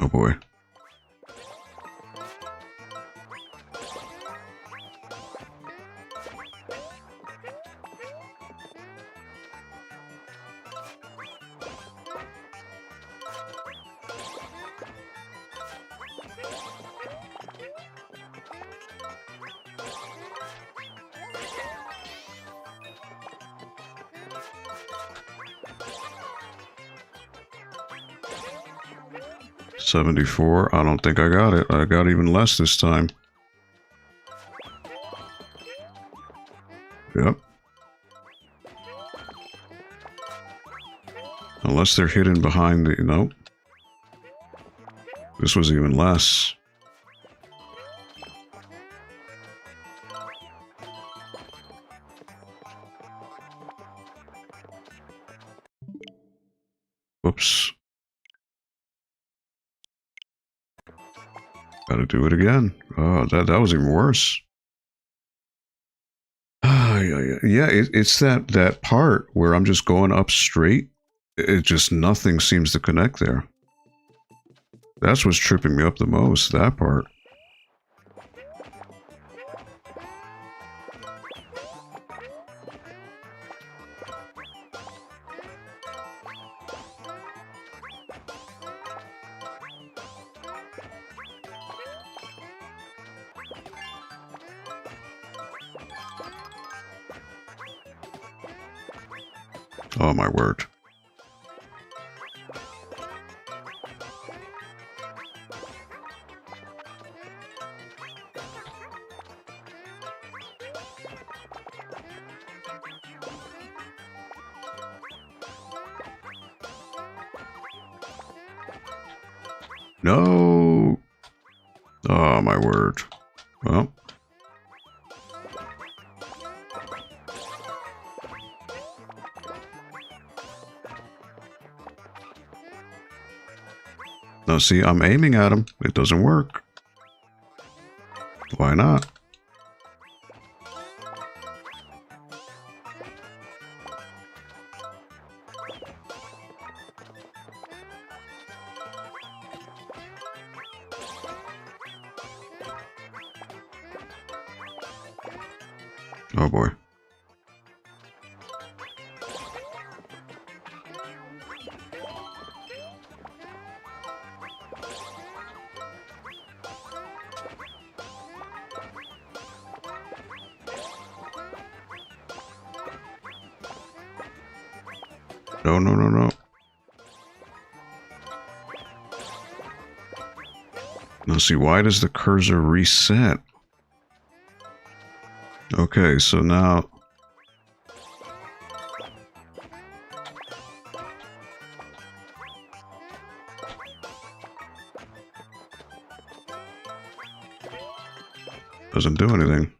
Oh boy. $74. I don't think I got it. I got even less this time. Yep. Unless they're hidden behind the... Nope. This was even less. Whoops. Gotta do it again. Oh, that was even worse. Yeah, it's that part where I'm just going up straight. It just, nothing seems to connect there. That's what's tripping me up the most, that part. Oh my word. No. Oh my word. Well. Now see, I'm aiming at him. It doesn't work. Why not? Oh boy. No, no, no, no. Now see, why does the cursor reset? Okay, so now... Doesn't do anything.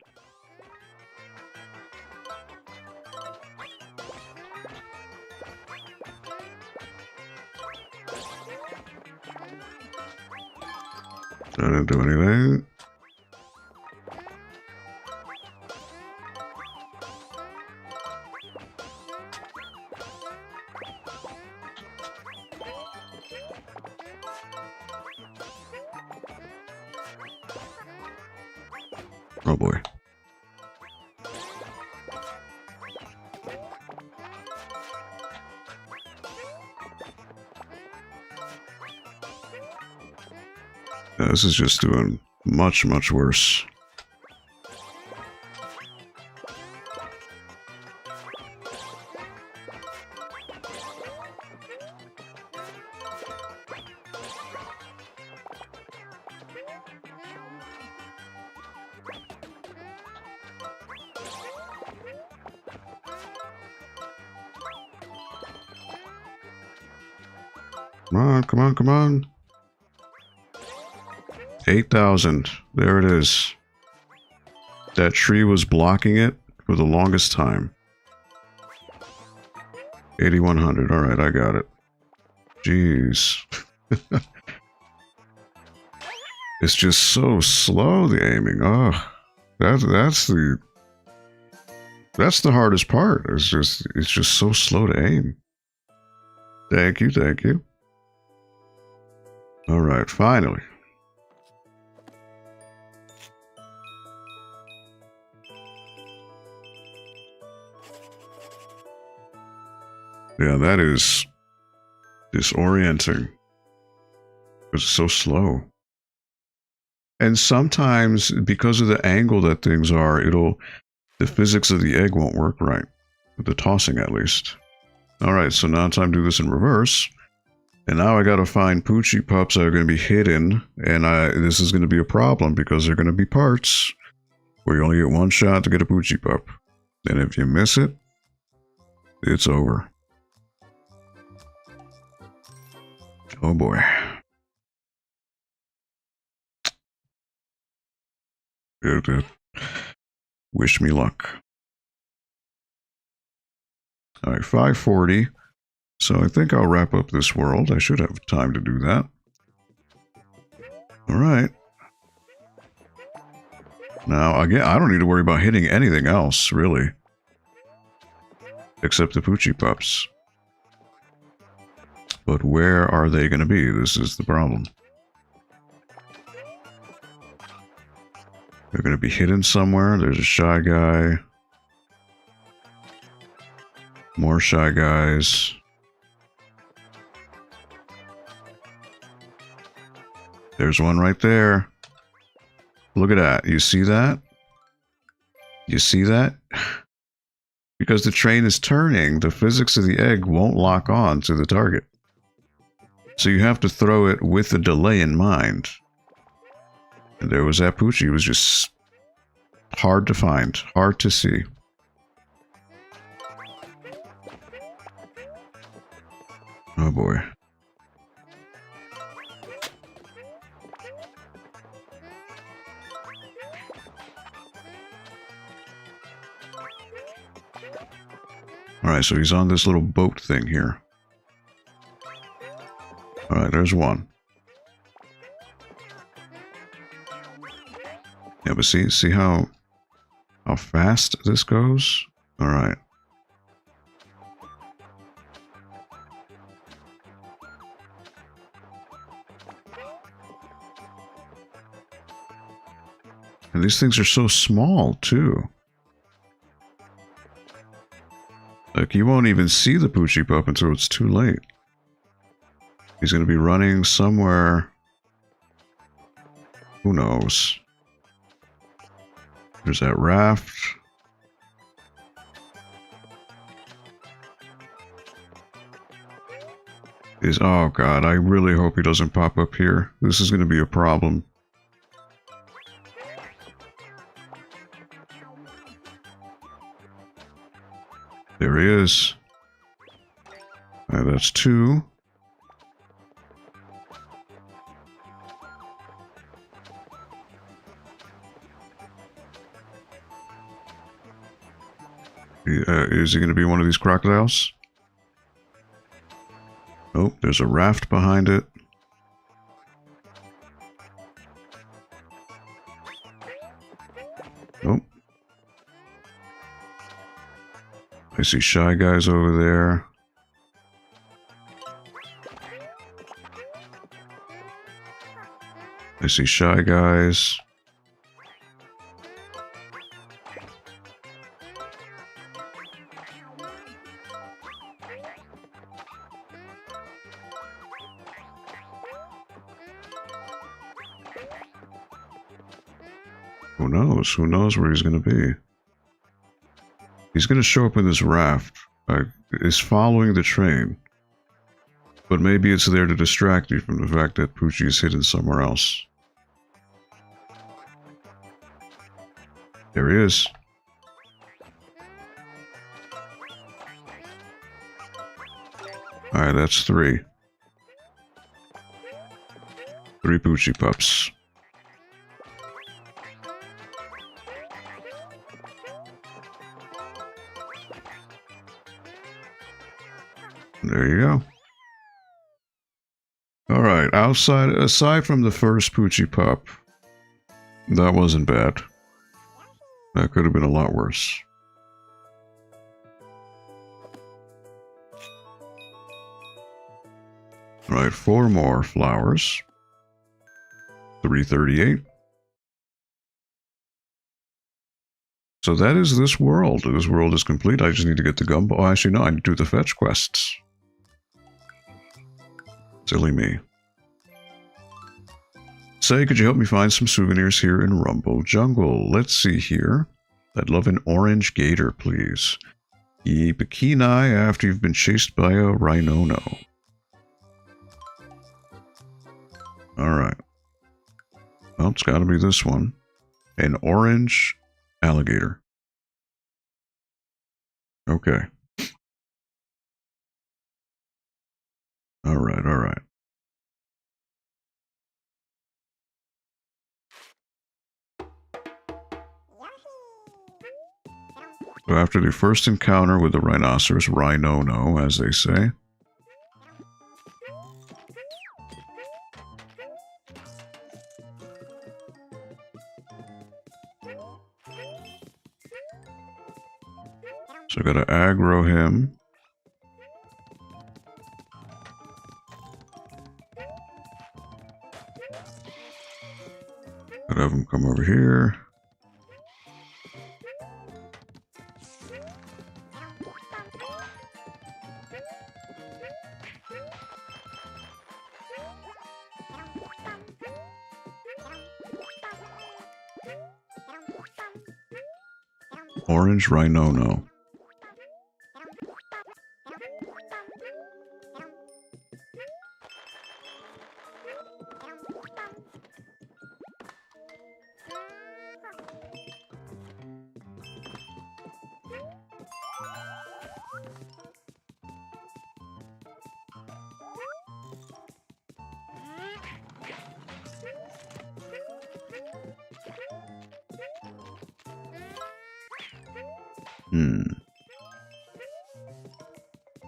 Didn't do anything. Oh boy. Yeah, this is just doing much, much worse. Come on, come on, come on. 8,000. There it is. That tree was blocking it for the longest time. 8,100. All right, I got it. Jeez. It's just so slow, the aiming. Oh, that's the hardest part. It's just so slow to aim. Thank you, thank you. All right, finally. Yeah, that is disorienting. It's so slow. And sometimes, because of the angle that things are, the physics of the egg won't work right. The tossing, at least. Alright, so now it's time to do this in reverse. And now I gotta find Poochie Pups that are gonna be hidden. And this is gonna be a problem, because they're gonna be parts where you only get one shot to get a Poochie Pup. And if you miss it, it's over. Oh boy. Good. Wish me luck. Alright, 540. So I think I'll wrap up this world. I should have time to do that. Alright. Now, again, I don't need to worry about hitting anything else, really. Except the Poochie Pups. But where are they going to be? This is the problem. They're going to be hidden somewhere. There's a Shy Guy. More Shy Guys. There's one right there. Look at that. You see that? You see that? Because the train is turning, the physics of the egg won't lock on to the target. So you have to throw it with the delay in mind. And there was that Poochie. It was just hard to find, hard to see. Oh boy. Alright, so he's on this little boat thing here. Alright, there's one. Yeah, but see how fast this goes? Alright. And these things are so small, too. Like, you won't even see the Poochie Pup until it's too late. He's going to be running somewhere. Who knows? There's that raft. Oh god, I really hope he doesn't pop up here. This is going to be a problem. There he is. That's two. Is he going to be one of these crocodiles? Oh, there's a raft behind it. Oh. I see Shy Guys over there. I see Shy Guys. Who knows? Who knows where he's going to be? He's going to show up in this raft. Is following the train. But maybe it's there to distract you from the fact that Poochie is hidden somewhere else. There he is. Alright, that's three. 3 Poochie pups. There you go. Alright, aside from the first Poochie pup, that wasn't bad. That could have been a lot worse. Right, 4 more flowers. 338. So that is this world. This world is complete. I just need to get the gumbo. Oh, actually, no, I need to do the fetch quests. Silly me. Say, could you help me find some souvenirs here in Rumble Jungle? Let's see here. I'd love an orange gator, please. Keep a keen eye after you've been chased by a rhinono. Alright. Well, it's gotta be this one. An orange alligator. Okay. Alright, alright. So after the first encounter with the rhinoceros, rhinono, as they say. So I gotta aggro him. Gotta have him come over here. Orange rhinono.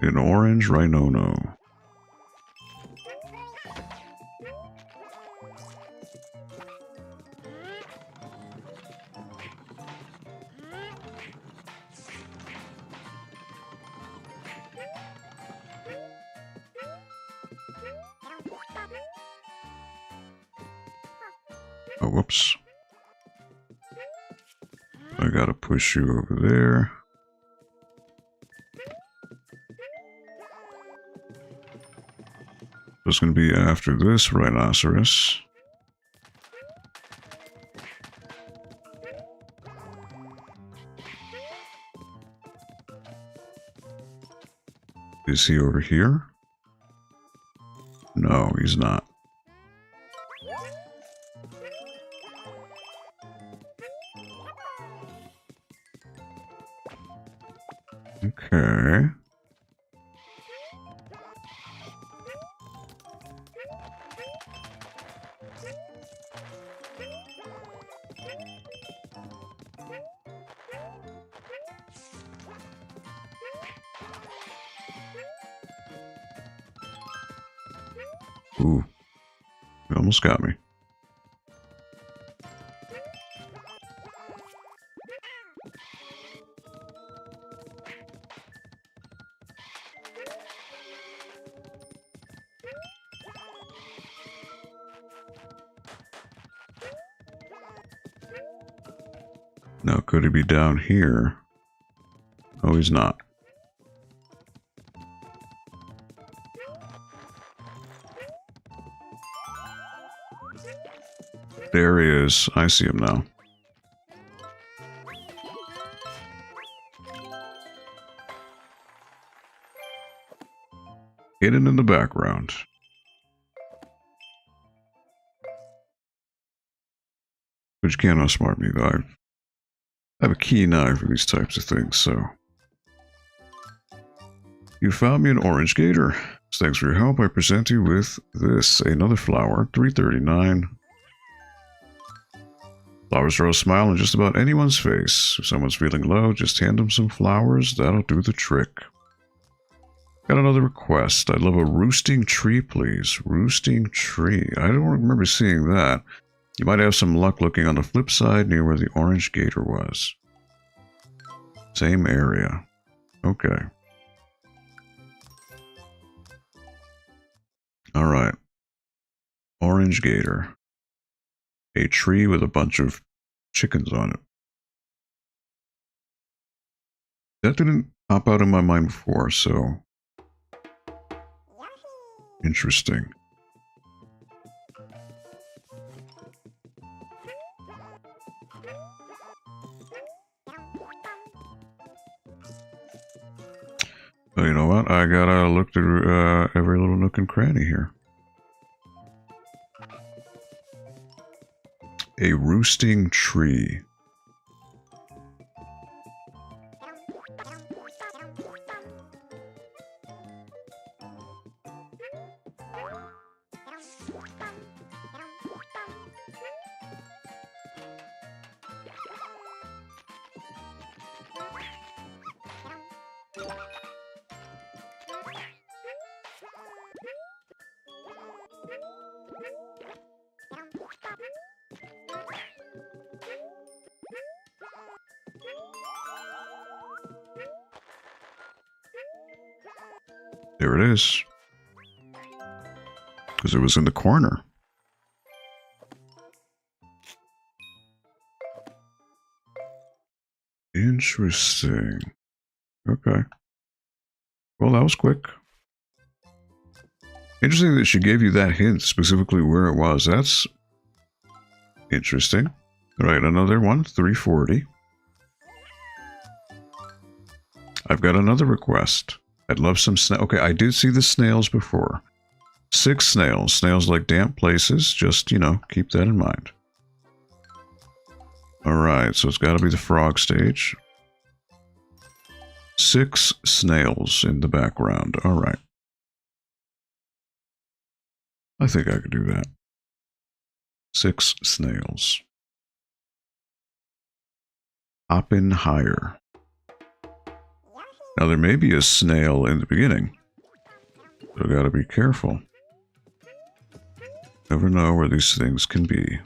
An orange rhinono. Oh, whoops. I gotta push you over there. It's going to be after this rhinoceros. Is he over here? No, he's not. Okay. Ooh, you almost got me. Now, could he be down here? Oh, he's not. There he is. I see him now. Hidden in the background. But you can't outsmart me, though. I have a keen eye for these types of things, so... You found me an orange gator. Thanks for your help. I present you with this. Another flower. 339. Flowers throw a smile on just about anyone's face. If someone's feeling low, just hand them some flowers. That'll do the trick. Got another request. I'd love a roosting tree, please. Roosting tree. I don't remember seeing that. You might have some luck looking on the flip side near where the orange gator was. Same area. Okay. Alright. Orange gator. A tree with a bunch of chickens on it. That didn't pop out in my mind before, so... Interesting. Well, you know what? I gotta look through every little nook and cranny here. A roosting tree. There it is. Because it was in the corner. Interesting. Okay. Well, that was quick. Interesting that she gave you that hint, specifically where it was. That's interesting. All right, another one, 340. I've got another request. I'd love some snail. Okay, I did see the snails before. 6 snails. Snails like damp places. Just, you know, keep that in mind. Alright, so it's got to be the frog stage. 6 snails in the background. Alright. I think I could do that. 6 snails. Hop in higher. Now, there may be a snail in the beginning, so gotta be careful. Never know where these things can be.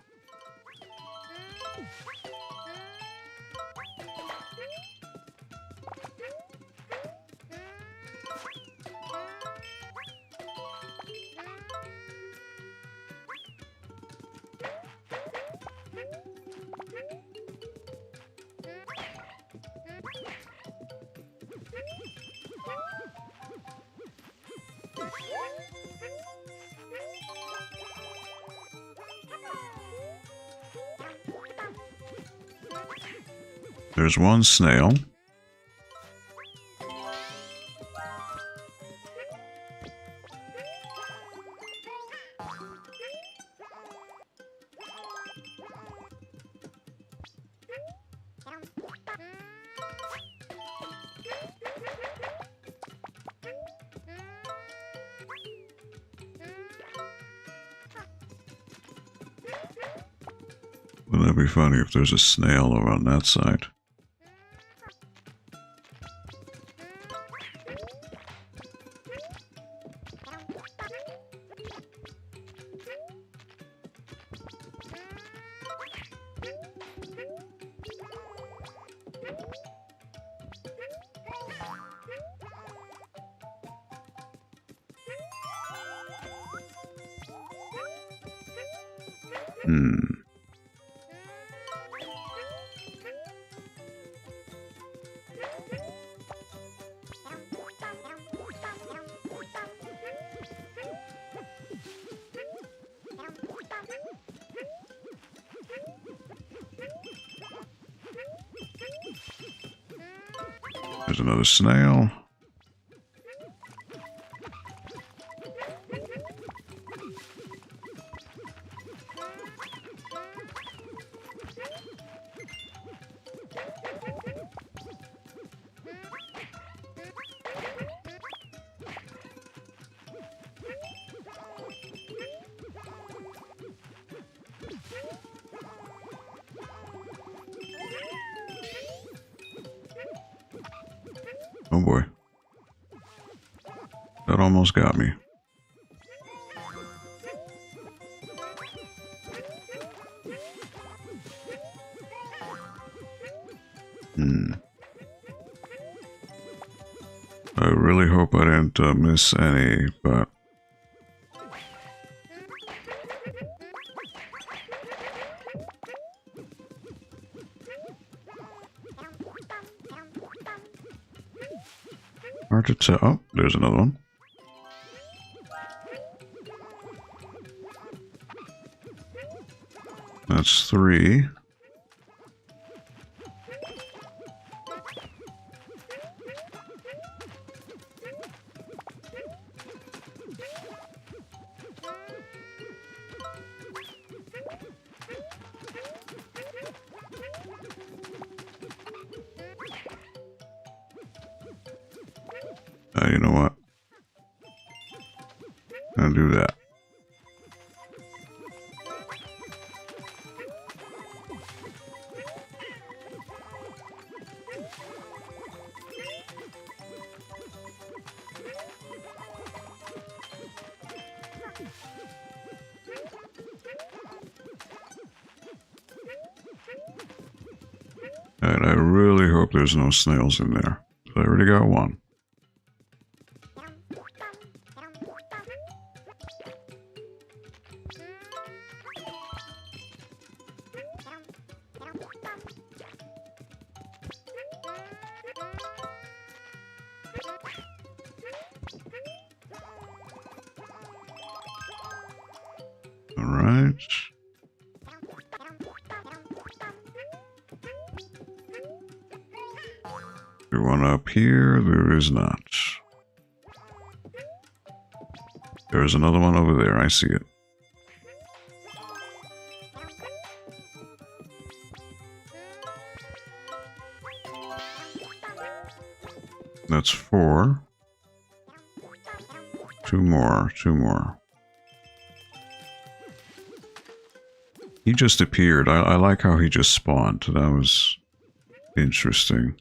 There's one snail. Wouldn't that be funny if there's a snail over on that side? There's another snail. Oh boy. That almost got me. I really hope I didn't miss any, but... hard to tell. Oh, there's another one. That's 3. You know what? I'll do that. Alright, I really hope there's no snails in there. I already got one. Alright. There's one up here. There is not. There's another one over there. I see it. That's 4. 2 more. 2 more. He just appeared. I like how he just spawned. That was interesting.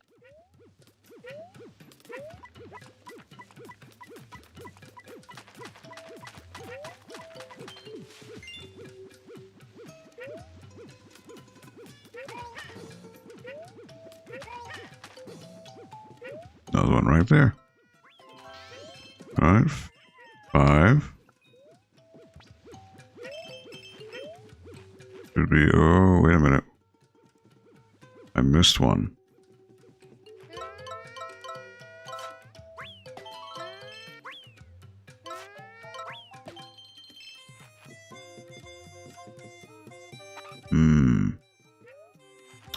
Another one right there. Alright. 5. Should be... oh, wait a minute. I missed one.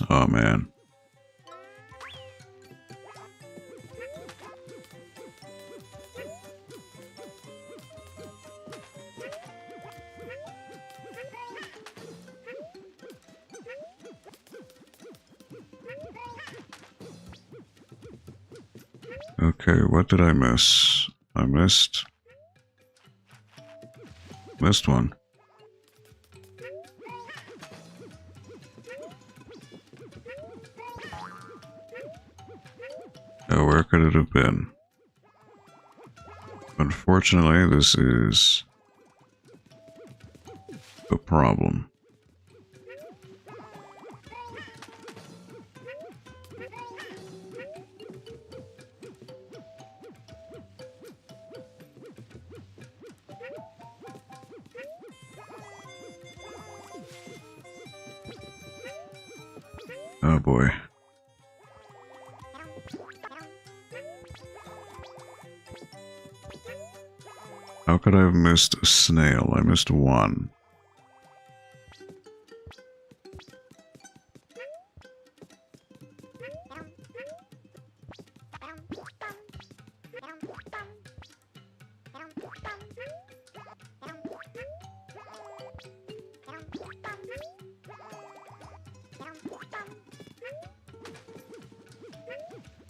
Oh, man. Okay, what did I miss? I missed one. Oh, where could it have been? Unfortunately, this is a problem. Oh boy. How could I have missed a snail? I missed one.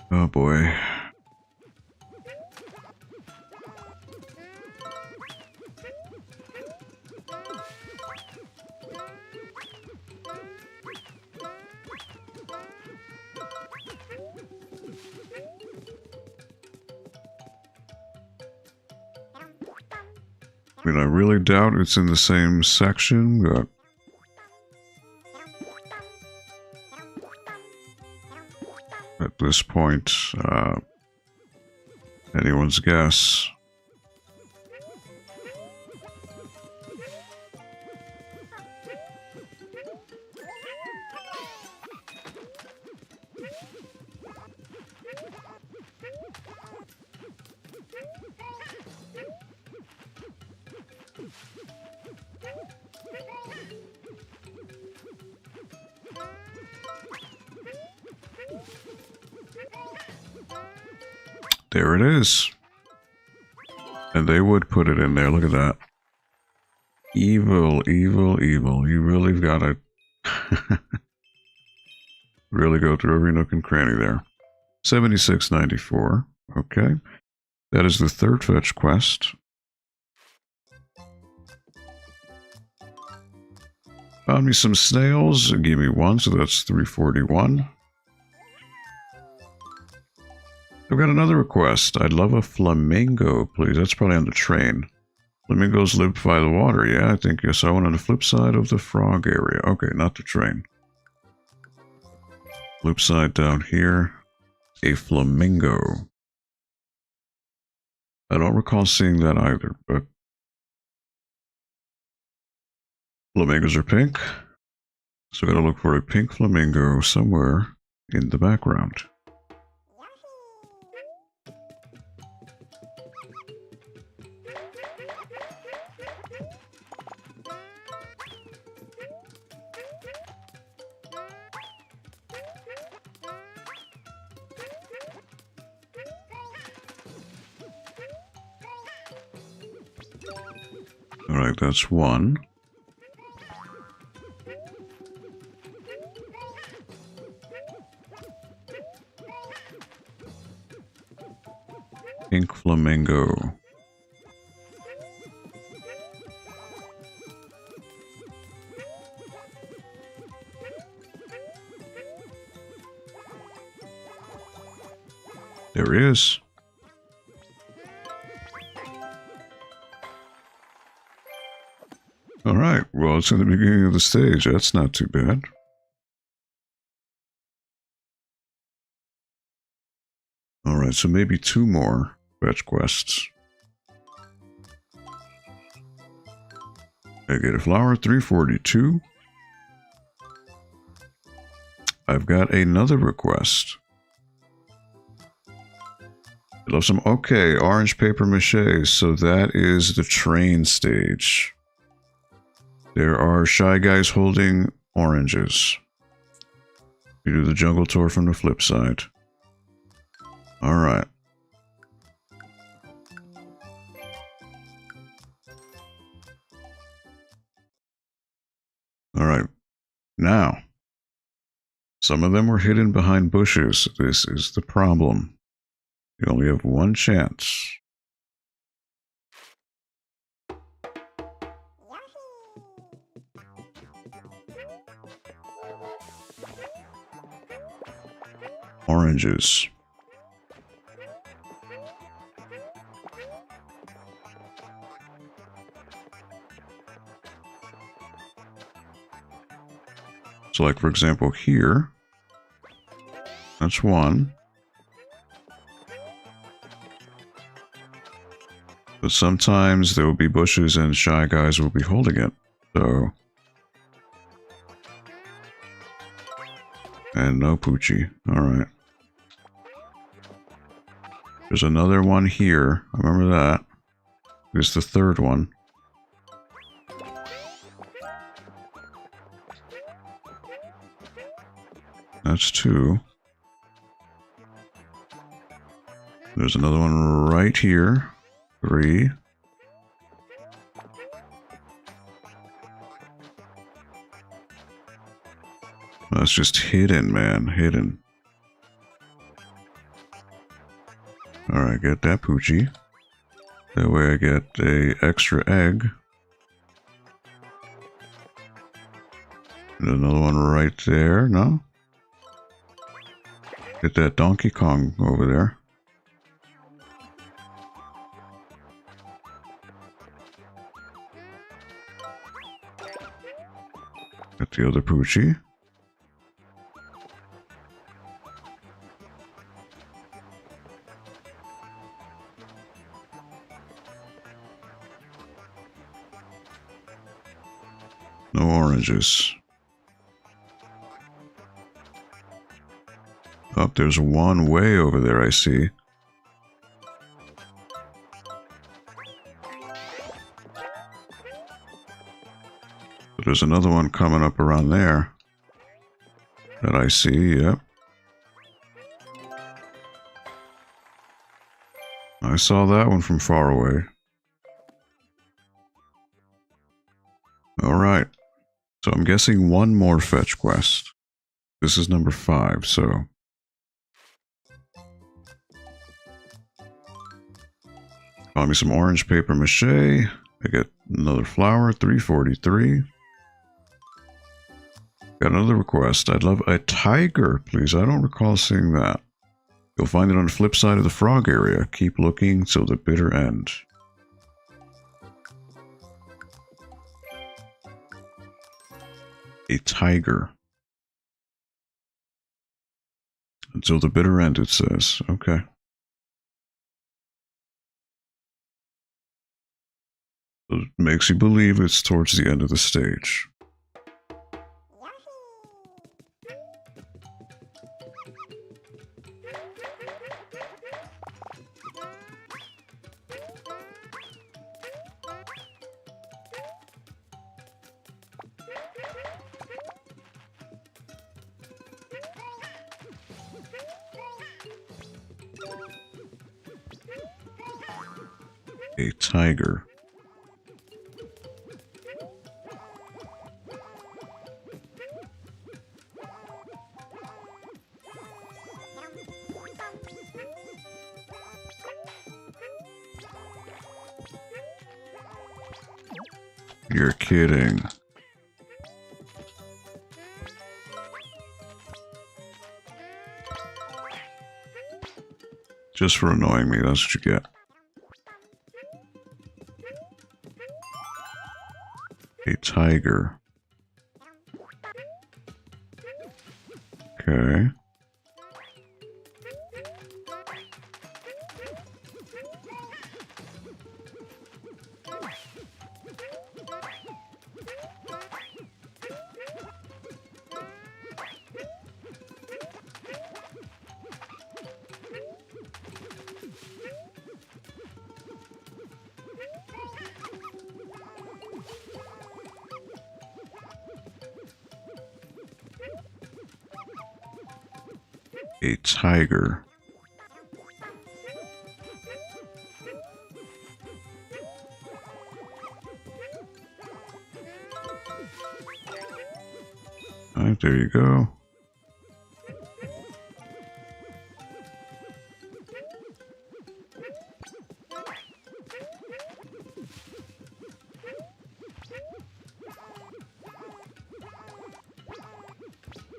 Oh boy. I mean, I really doubt it's in the same section, but at this point, anyone's guess. There it is. And they would put it in there. Look at that. Evil, evil, evil. You really got to really go through every nook and cranny there. 76.94. Okay. That is the third fetch quest. Found me some snails. Give me one, so that's 341. I've got another request. I'd love a flamingo, please. That's probably on the train. Flamingos live by the water. Yeah, I think yes. I went on the flip side of the frog area. Okay, not the train. Flip side down here. A flamingo. I don't recall seeing that either, but flamingos are pink. So I gotta look for a pink flamingo somewhere in the background. Alright, that's one. Pink flamingo. There he is. Alright, well, it's in the beginning of the stage. That's not too bad. Alright, so maybe two more fetch quests. I get a flower, 342. I've got another request. I love some... Okay, orange paper mache. So that is the train stage. There are shy guys holding oranges. You do the jungle tour from the flip side. Alright. Alright. Now, some of them were hidden behind bushes. This is the problem. You only have one chance. Oranges. So like for example here, that's one. But sometimes there will be bushes and shy guys will be holding it. So. And no Poochie. Alright. There's another one here. I remember that. Here's the third one. That's two. There's another one right here. Three. That's just hidden, man. Hidden. Alright, get that Poochie. That way I get a extra egg. And another one right there, no? Get that Donkey Kong over there. the other Poochie. No oranges. Oh, there's one way over there, I see. But there's another one coming up around there that I see, yep. I saw that one from far away. Alright. So I'm guessing one more fetch quest. This is number 5, so... Found me some orange paper mache. I get another flower, 343. Got another request. I'd love a tiger, please. I don't recall seeing that. You'll find it on the flip side of the frog area. Keep looking till the bitter end. A tiger. Until the bitter end, it says. Okay. It makes you believe it's towards the end of the stage. A tiger. You're kidding. Just for annoying me, that's what you get. A tiger. Okay. A tiger. Alright, there you go.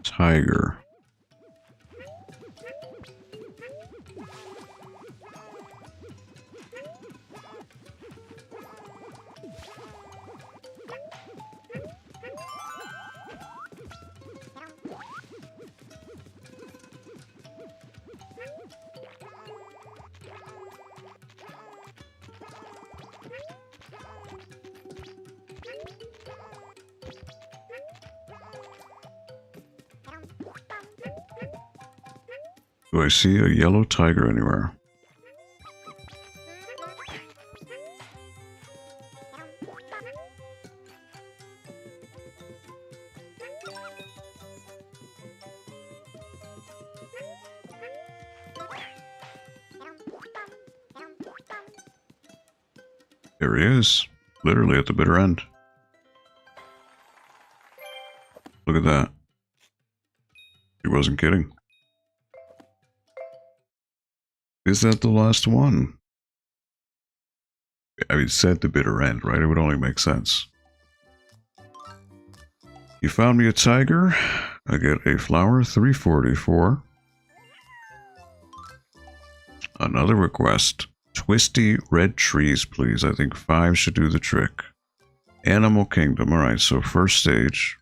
Tiger. Do I see a yellow tiger anywhere? There he is, literally at the bitter end. Look at that. He wasn't kidding. Is that the last one? I mean, it said the bitter end, right? It would only make sense. You found me a tiger. I get a flower, 344. Another request. Twisty red trees, please. I think 5 should do the trick. Animal Kingdom. Alright, so first stage.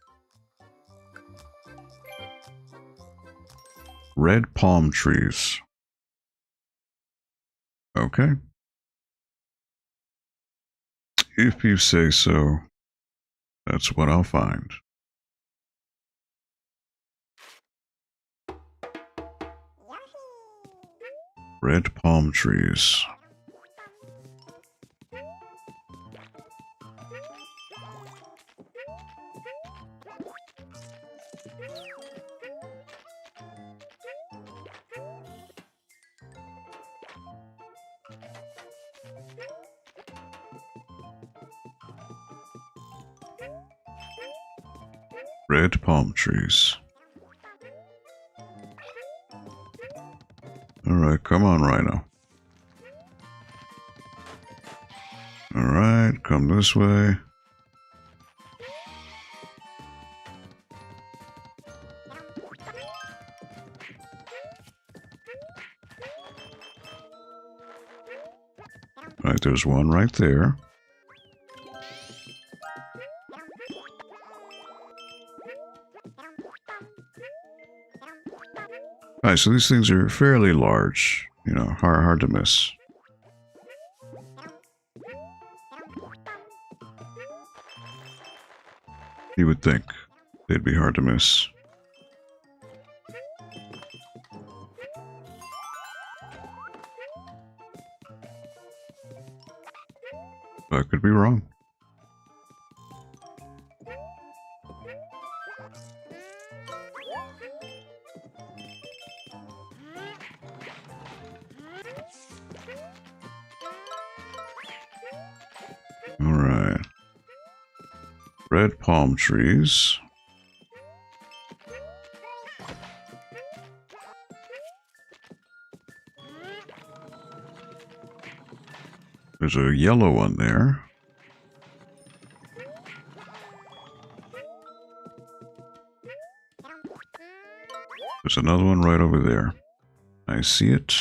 Red palm trees. Okay. If you say so, that's what I'll find. Red palm trees. Red palm trees. Alright, come on, Rhino. Alright, come this way. Alright, there's one right there. Alright, so these things are fairly large. You know, hard to miss. You would think they'd be hard to miss. But I could be wrong. Alright. Red palm trees. There's a yellow one there. There's another one right over there. I see it.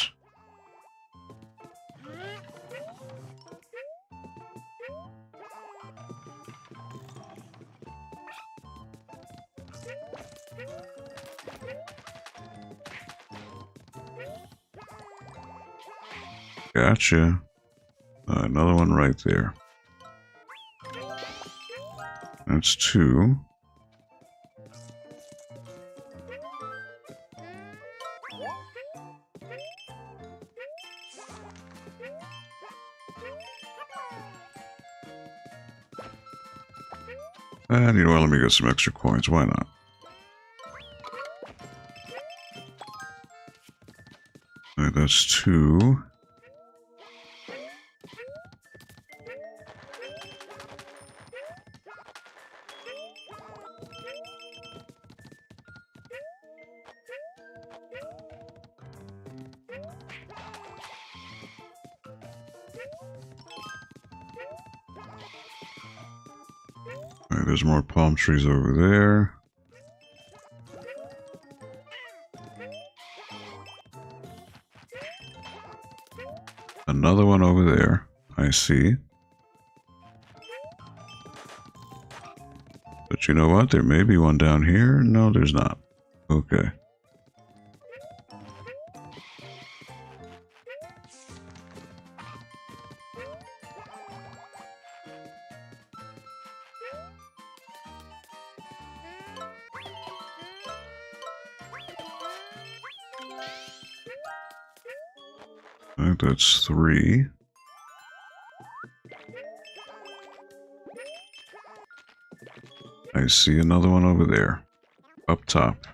Gotcha. Another one right there. That's two. And you know what, let me get some extra coins, why not? Alright, that's two. Alright, there's more palm trees over there. Another one over there, I see. But you know what? There may be one down here. No, there's not. Okay. I think that's three. I see another one over there, up top.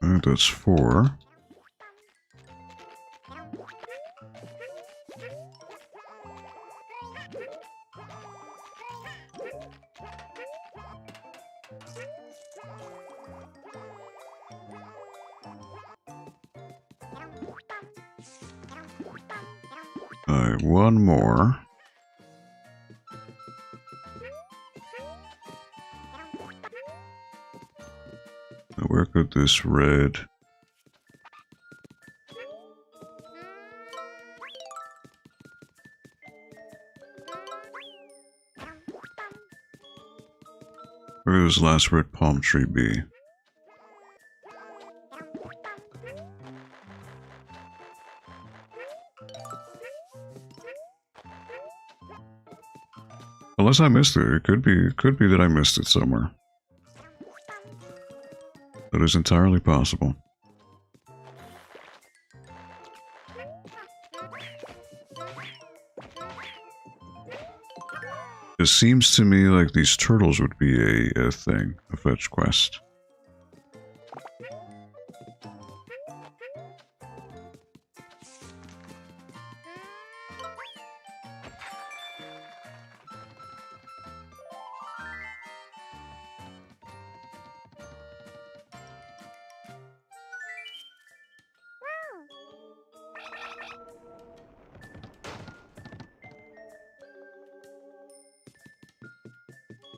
I think that's four. One more. Where at this red. Where does this last red palm tree be? Unless I missed it. It could be that I missed it somewhere. That is entirely possible. It seems to me like these turtles would be a thing, a fetch quest.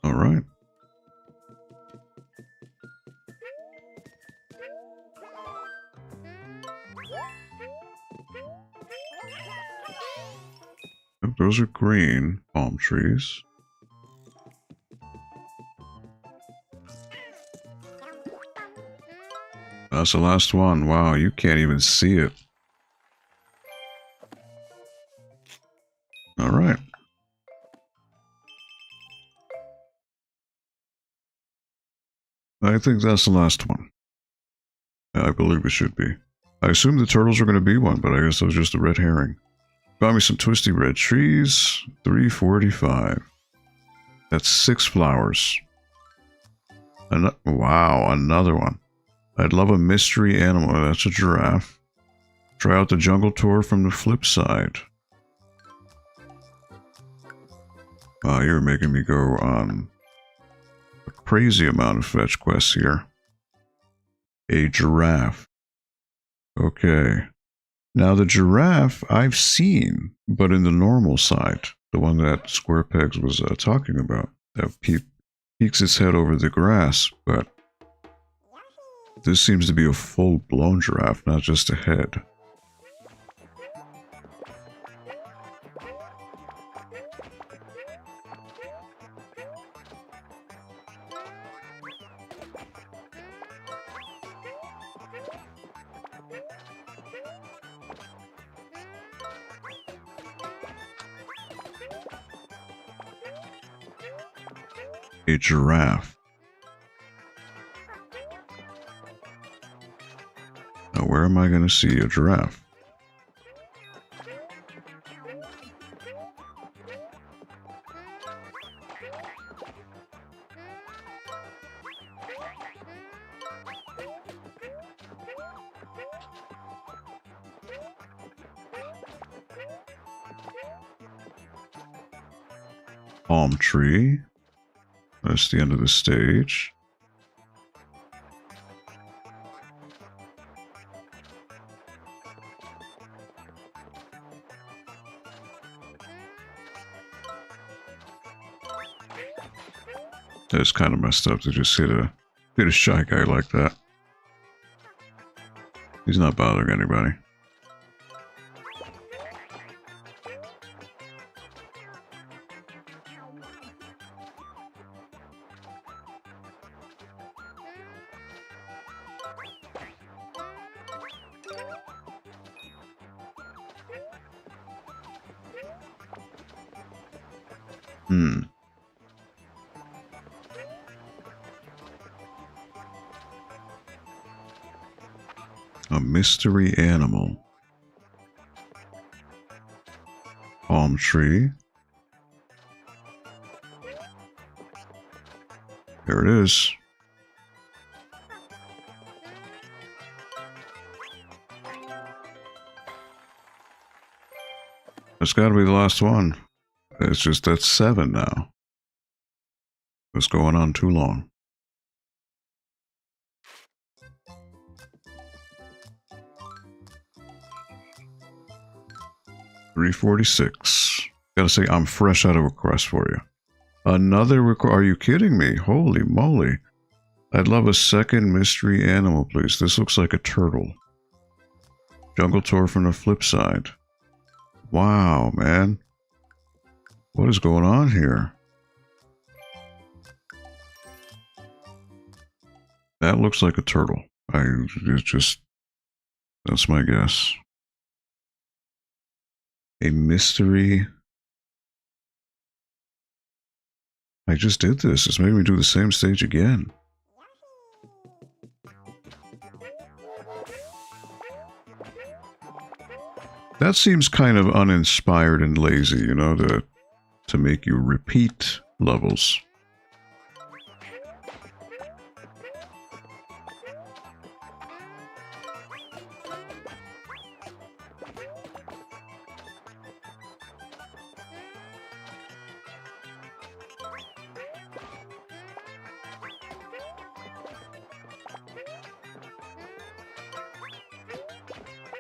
All right. Those are green palm trees. That's the last one. Wow, you can't even see it. All right. I think that's the last one. I believe it should be. I assume the turtles are going to be one, but I guess that was just a red herring. Got me some twisty red trees. 345. That's 6 flowers. Wow, another one. I'd love a mystery animal. That's a giraffe. Try out the jungle tour from the flip side. You're making me go on a crazy amount of fetch quests here. A giraffe. Okay. Now the giraffe I've seen, but in the normal side. The one that Square Pegs was talking about. That peeks its head over the grass, but this seems to be a full-blown giraffe, not just a head. A giraffe. Now, where am I going to see a giraffe? Palm tree. That's the end of the stage. That's kind of messed up to just hit a shy guy like that. He's not bothering anybody. A mystery animal. Palm tree. There it is. That's got to be the last one. It's just that's 7 now. It's going on too long. $346. Gotta say, I'm fresh out of a request for you. Another request? Are you kidding me? Holy moly. I'd love a second mystery animal, please. This looks like a turtle. Jungle tour from the flip side. Wow, man. What is going on here? That looks like a turtle. That's my guess. A mystery. I just did this. It's making me do the same stage again. That seems kind of uninspired and lazy, you know, to make you repeat levels.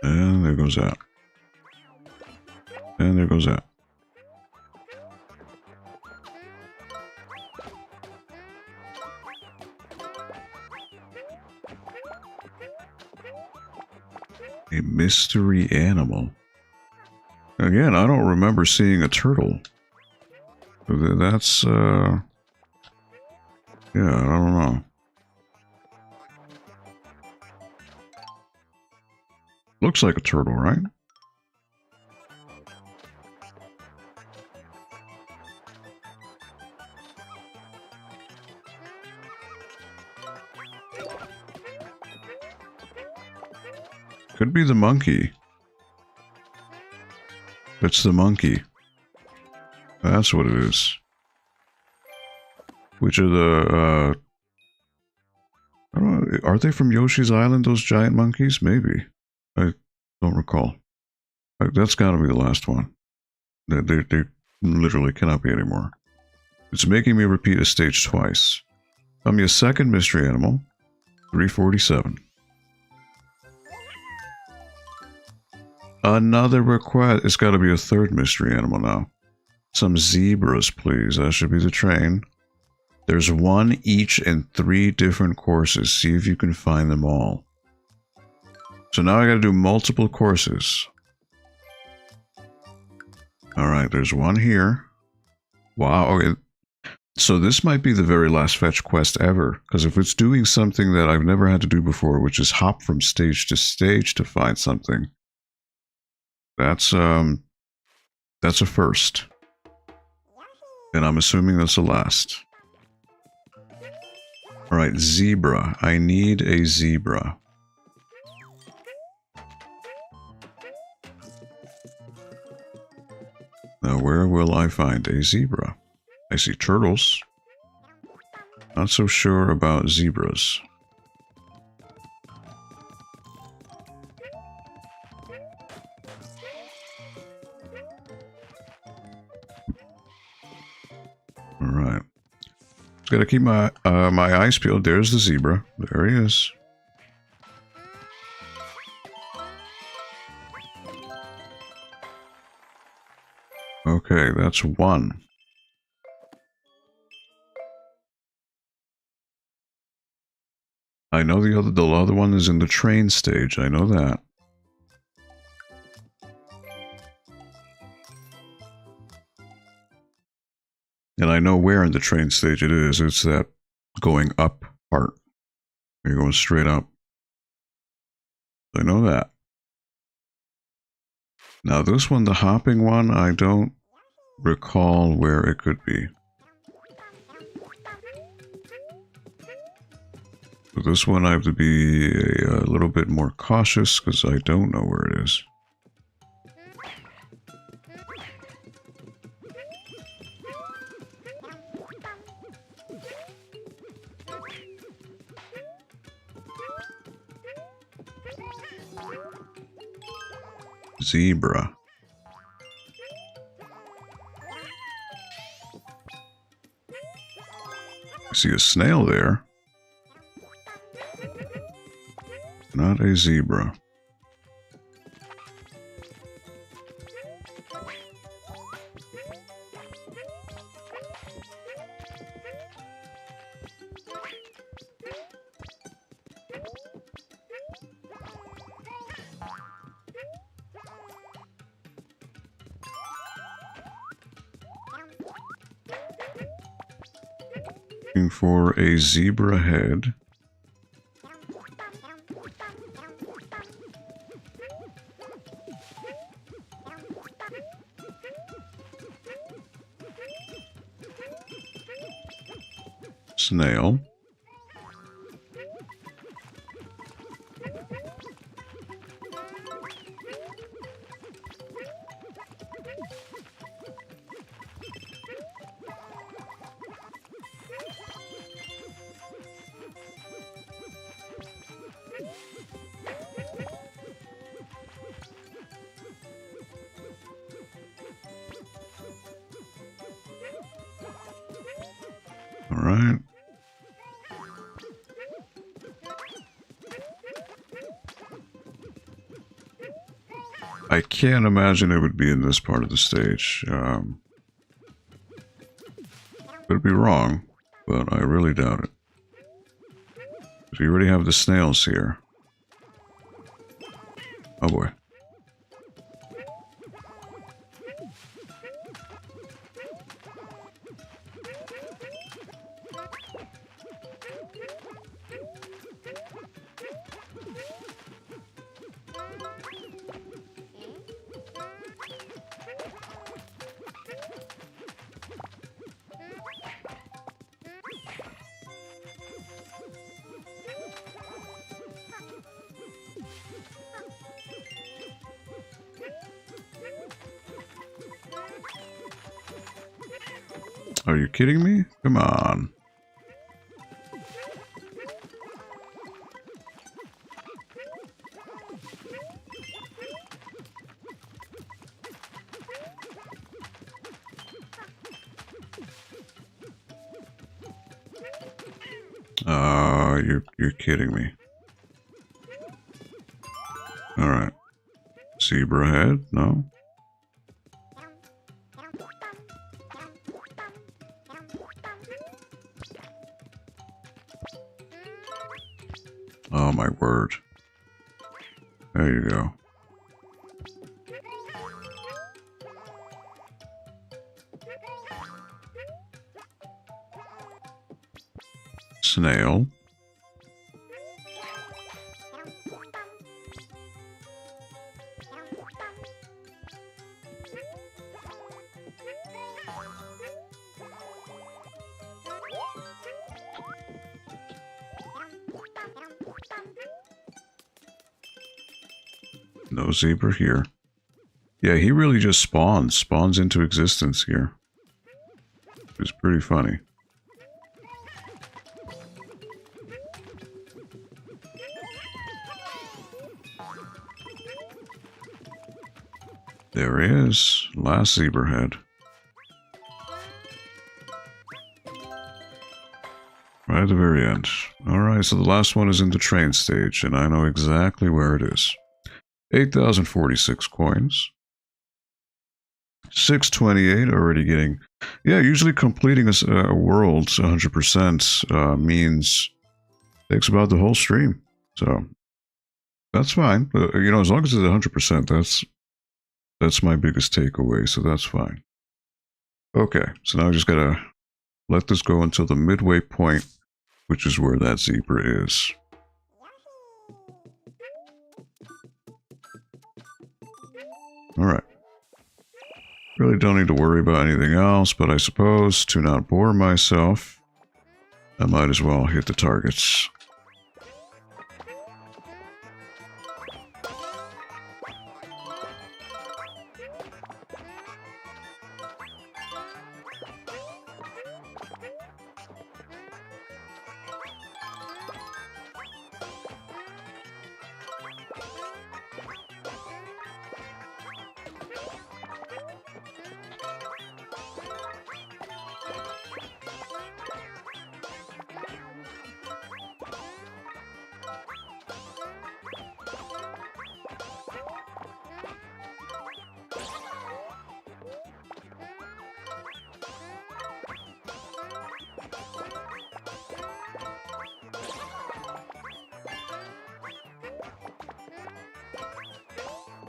And there goes that. And there goes that. A mystery animal. Again, I don't remember seeing a turtle. That's, yeah, I don't know. Looks like a turtle, right? Could be the monkey. It's the monkey. That's what it is. Which are the, I don't know, are they from Yoshi's Island, those giant monkeys? Maybe. I don't recall. That's gotta be the last one. They literally cannot be anymore. It's making me repeat a stage twice. Tell me a second mystery animal. 347. Another request. It's got to be a third mystery animal now. Some zebras, please. That should be the train. There's one each in 3 different courses. See if you can find them all. So now I got to do multiple courses. Alright, there's one here. Wow. Okay. So this might be the very last fetch quest ever. Because if it's doing something that I've never had to do before, which is hop from stage to stage to find something. That's a first. And I'm assuming that's the last. Alright, zebra. I need a zebra. Now, where will I find a zebra? I see turtles. Not so sure about zebras. Alright. Just gotta keep my my eyes peeled. There's the zebra. There he is. Okay, that's one. I know the other one is in the train stage. I know that. And I know where in the train stage it is. It's that going up part. You're going straight up. I know that. Now this one, the hopping one, I don't recall where it could be. So this one I have to be a little bit more cautious because I don't know where it is. Zebra. I see a snail there. Not a zebra. Looking for a zebra head. Snail. All right. I can't imagine it would be in this part of the stage. Could be wrong, but I really doubt it. We already have the snails here. Oh boy. Are you kidding me? Come on. You're kidding me. Alright. Zebra head? No? Oh my word. There you go. Snail. No zebra here. Yeah, he really just spawns into existence here. It's pretty funny. There he is. Last zebra head. Right at the very end. Alright, so the last one is in the train stage, and I know exactly where it is. 8,046 coins. 628 already getting... Yeah, usually completing a world 100% means takes about the whole stream. So, that's fine. You know, as long as it's 100%, that's my biggest takeaway, so that's fine. Okay, so now I just gotta let this go until the midway point, which is where that zebra is. Alright. Really don't need to worry about anything else, but I suppose to not bore myself, I might as well hit the targets.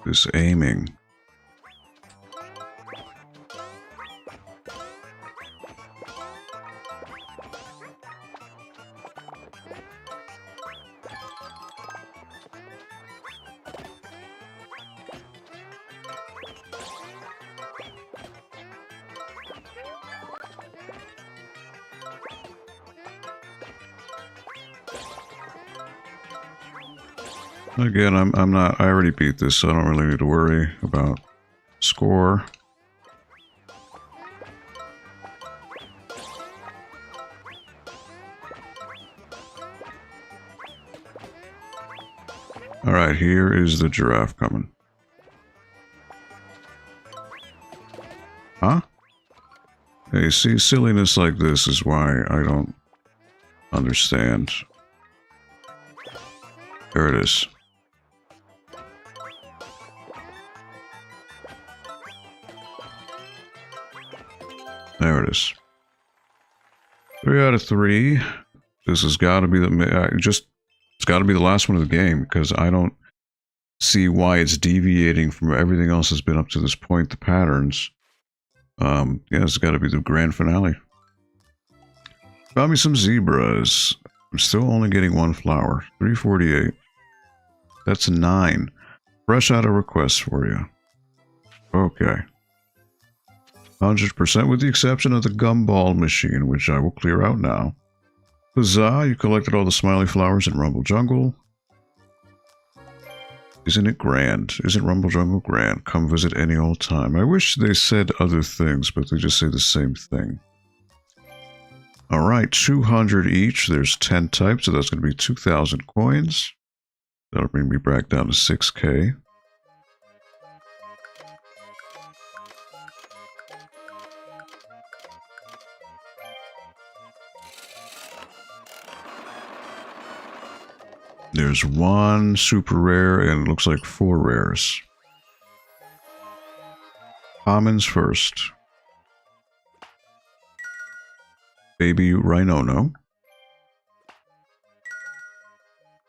This aiming. Again, I'm not. I already beat this, so I don't really need to worry about score. All right, here is the giraffe coming. Huh? Hey, see, silliness like this is why I don't understand. There it is. There it is. 3 out of 3. This has got to be the it's got to be the last one of the game because I don't see why it's deviating from everything else that's been up to this point. The patterns. Yeah, it's got to be the grand finale. Found me some zebras. I'm still only getting 1 flower. 348. That's 9. Fresh out of requests for you. Okay. 100% with the exception of the gumball machine, which I will clear out now. Huzzah, you collected all the smiley flowers in Rumble Jungle. Isn't it grand? Isn't Rumble Jungle grand? Come visit any old time. I wish they said other things, but they just say the same thing. Alright, 200 each. There's 10 types, so that's going to be 2,000 coins. That'll bring me back down to 6k. There's 1 super rare and it looks like 4 rares. Commons first. Baby Rhinono.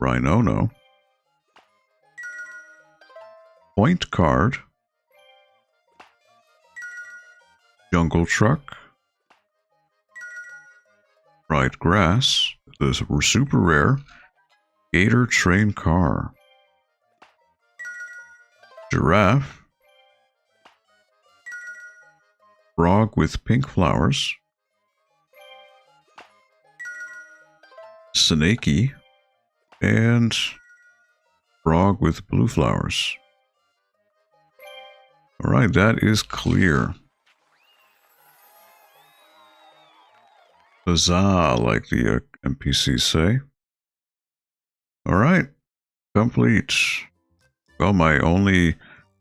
Rhinono. Point card. Jungle truck. Fried grass. This super rare. Gator train car. Giraffe. Frog with pink flowers. Snakey. And frog with blue flowers. Alright, that is clear. Huzzah, like the NPCs say. Alright, complete. Well, my only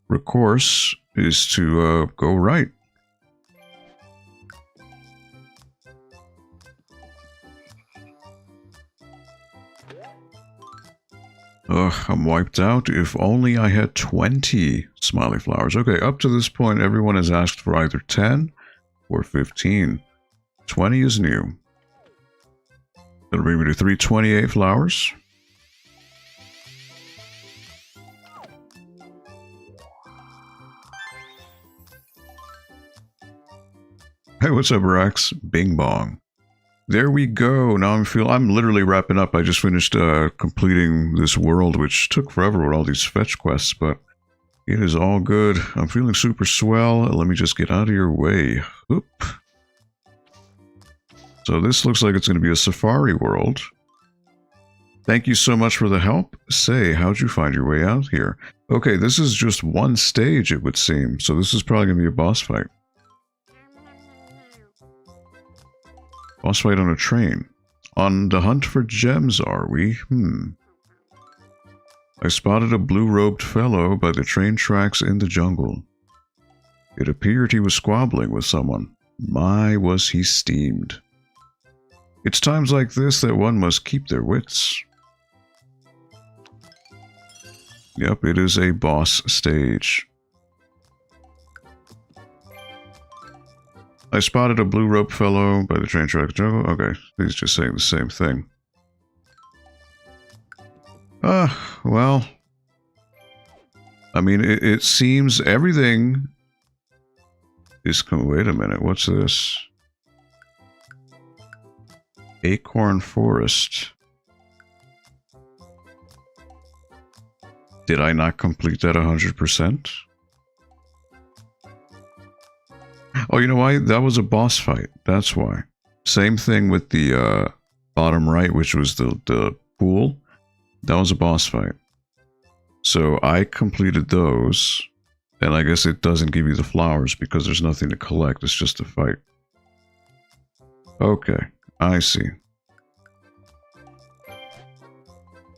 recourse is to go right. Ugh, I'm wiped out. If only I had 20 smiley flowers. Okay, up to this point, everyone has asked for either 10 or 15. 20 is new. That'll bring me to 328 flowers. Hey, what's up, Rex? Bing bong. There we go. Now I'm literally wrapping up. I just finished completing this world, which took forever with all these fetch quests, but it is all good. I'm feeling super swell. Let me just get out of your way. Oop. So this looks like it's going to be a safari world. Thank you so much for the help. Say, how'd you find your way out here? Okay, this is just one stage, it would seem. So this is probably going to be a boss fight. Boss fight on a train. On the hunt for gems, are we? I spotted a blue-robed fellow by the train tracks in the jungle. It appeared he was squabbling with someone. My, was he steamed. It's times like this that one must keep their wits. Yep, it is a boss stage. I spotted a blue rope fellow by the train track jungle. Okay, he's just saying the same thing. Well. I mean, it seems everything is... Wait a minute, what's this? Acorn Forest. Did I not complete that 100%? Oh, you know why? That was a boss fight. That's why. Same thing with the bottom right, which was the pool. That was a boss fight. So I completed those. And I guess it doesn't give you the flowers because there's nothing to collect. It's just a fight. Okay, I see.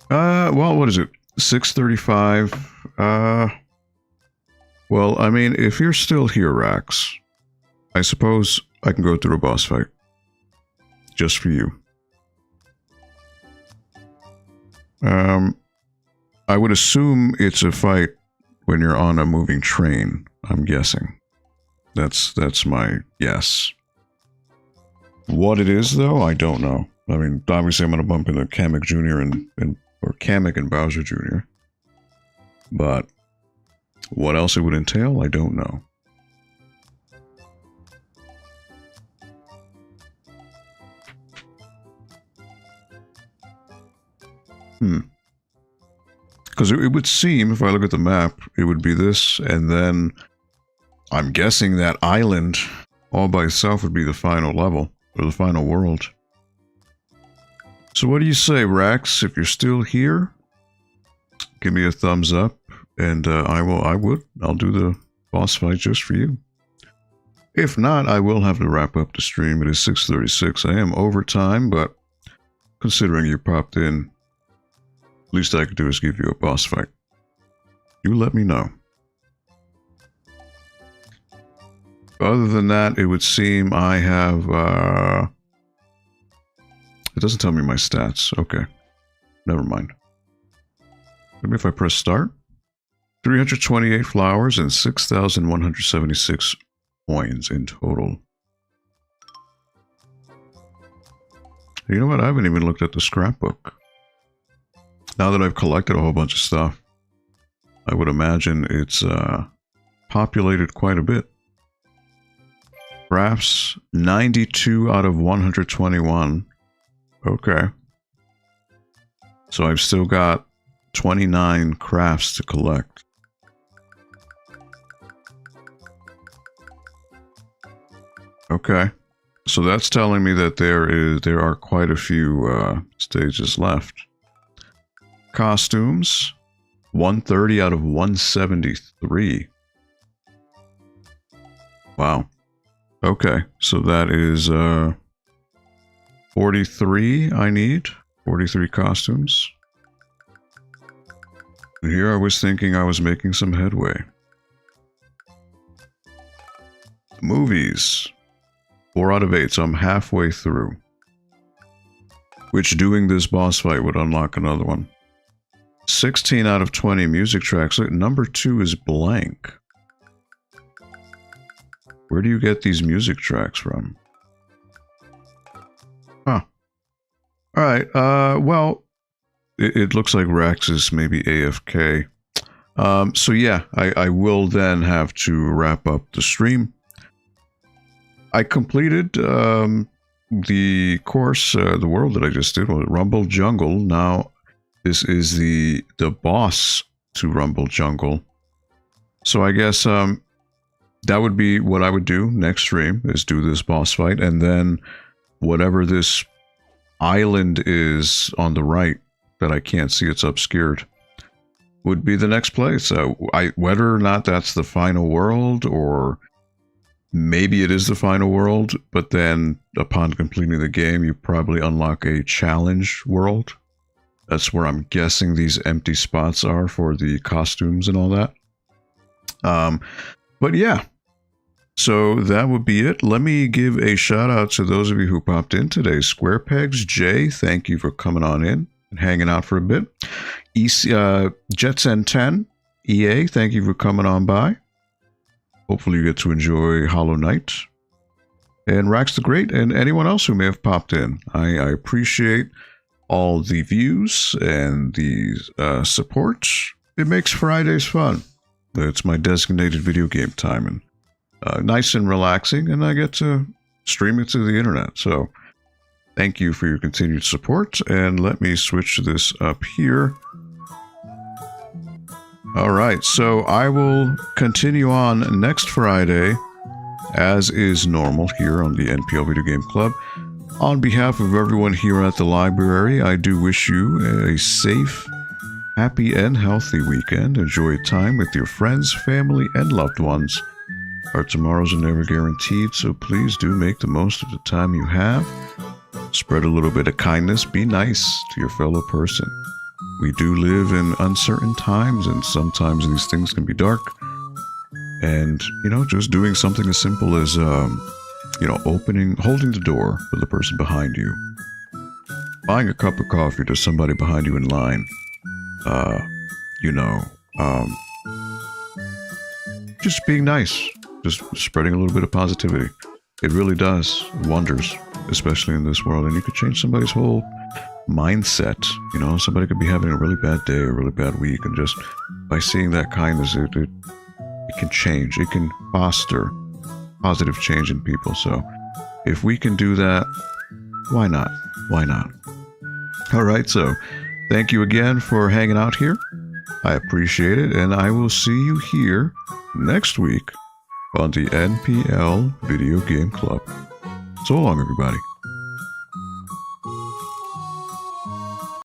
Well, what is it? 6:35. Well, I mean, if you're still here, Rax, I suppose I can go through a boss fight. Just for you. I would assume it's a fight when you're on a moving train, I'm guessing. That's my guess. What it is, though, I don't know. I mean, obviously I'm going to bump into Kamek Jr. or Kamek and Bowser Jr. But what else it would entail, I don't know. Because it would seem, if I look at the map, it would be this, and then I'm guessing that island all by itself would be the final level, or the final world. So what do you say, Rax? If you're still here, give me a thumbs up, and I'll do the boss fight just for you. If not, I will have to wrap up the stream. It is 6:36. I am overtime, but considering you popped in, least I could do is give you a boss fight. You let me know. Other than that, it would seem I have, it doesn't tell me my stats. Okay. Never mind. Maybe if I press start. 328 flowers and 6,176 coins in total. You know what? I haven't even looked at the scrapbook. Now that I've collected a whole bunch of stuff, I would imagine it's populated quite a bit. Crafts, 92 out of 121. Okay. So I've still got 29 crafts to collect. Okay. So that's telling me that there are quite a few stages left. Costumes, 130 out of 173. Wow. Okay, so that is 43 I need. 43 costumes. And here I was thinking I was making some headway. Movies. 4 out of 8, so I'm halfway through. Which doing this boss fight would unlock another one. 16 out of 20 music tracks. Number 2 is blank. Where do you get these music tracks from? Huh. Alright, well, it looks like Rax is maybe AFK. So yeah, I will then have to wrap up the stream. I completed the course, the world that I just did, Rumble Jungle. Now, this is the boss to Rumble Jungle. So I guess that would be what I would do next stream, is do this boss fight, and then whatever this island is on the right that I can't see, it's obscured, would be the next place. Whether or not that's the final world, or maybe it is the final world, but then upon completing the game, you probably unlock a challenge world. That's where I'm guessing these empty spots are for the costumes and all that. But yeah, so that would be it. Let me give a shout out to those of you who popped in today. Square Pegs, Jay, thank you for coming on in and hanging out for a bit. Jetsen10, EA, thank you for coming on by. Hopefully you get to enjoy Hollow Knight. And Rax the Great, and anyone else who may have popped in. I appreciate all the views and the support. It makes Fridays fun. It's my designated video game time, and nice and relaxing, and I get to stream it to the internet. So thank you for your continued support, and let me switch this up here. Alright, so I will continue on next Friday, as is normal here on the NPL Video Game Club. On behalf of everyone here at the library, I do wish you a safe happy and healthy weekend. Enjoy time with your friends, family, and loved ones. Our tomorrows are never guaranteed, so please do make the most of the time you have. Spread a little bit of kindness. Be nice to your fellow person. We do live in uncertain times, and sometimes these things can be dark. And, just doing something as simple as, holding the door for the person behind you. Buying a cup of coffee to somebody behind you in line. Just being nice. Just spreading a little bit of positivity. It really does wonders, especially in this world. And you could change somebody's whole mindset. Somebody could be having a really bad day, a really bad week, and just by seeing that kindness, it can change. It can foster positive change in people. So if we can do that, why not? Why not? All right, so thank you again for hanging out here. I appreciate it, and I will see you here next week on the NPL Video Game Club. So long, everybody.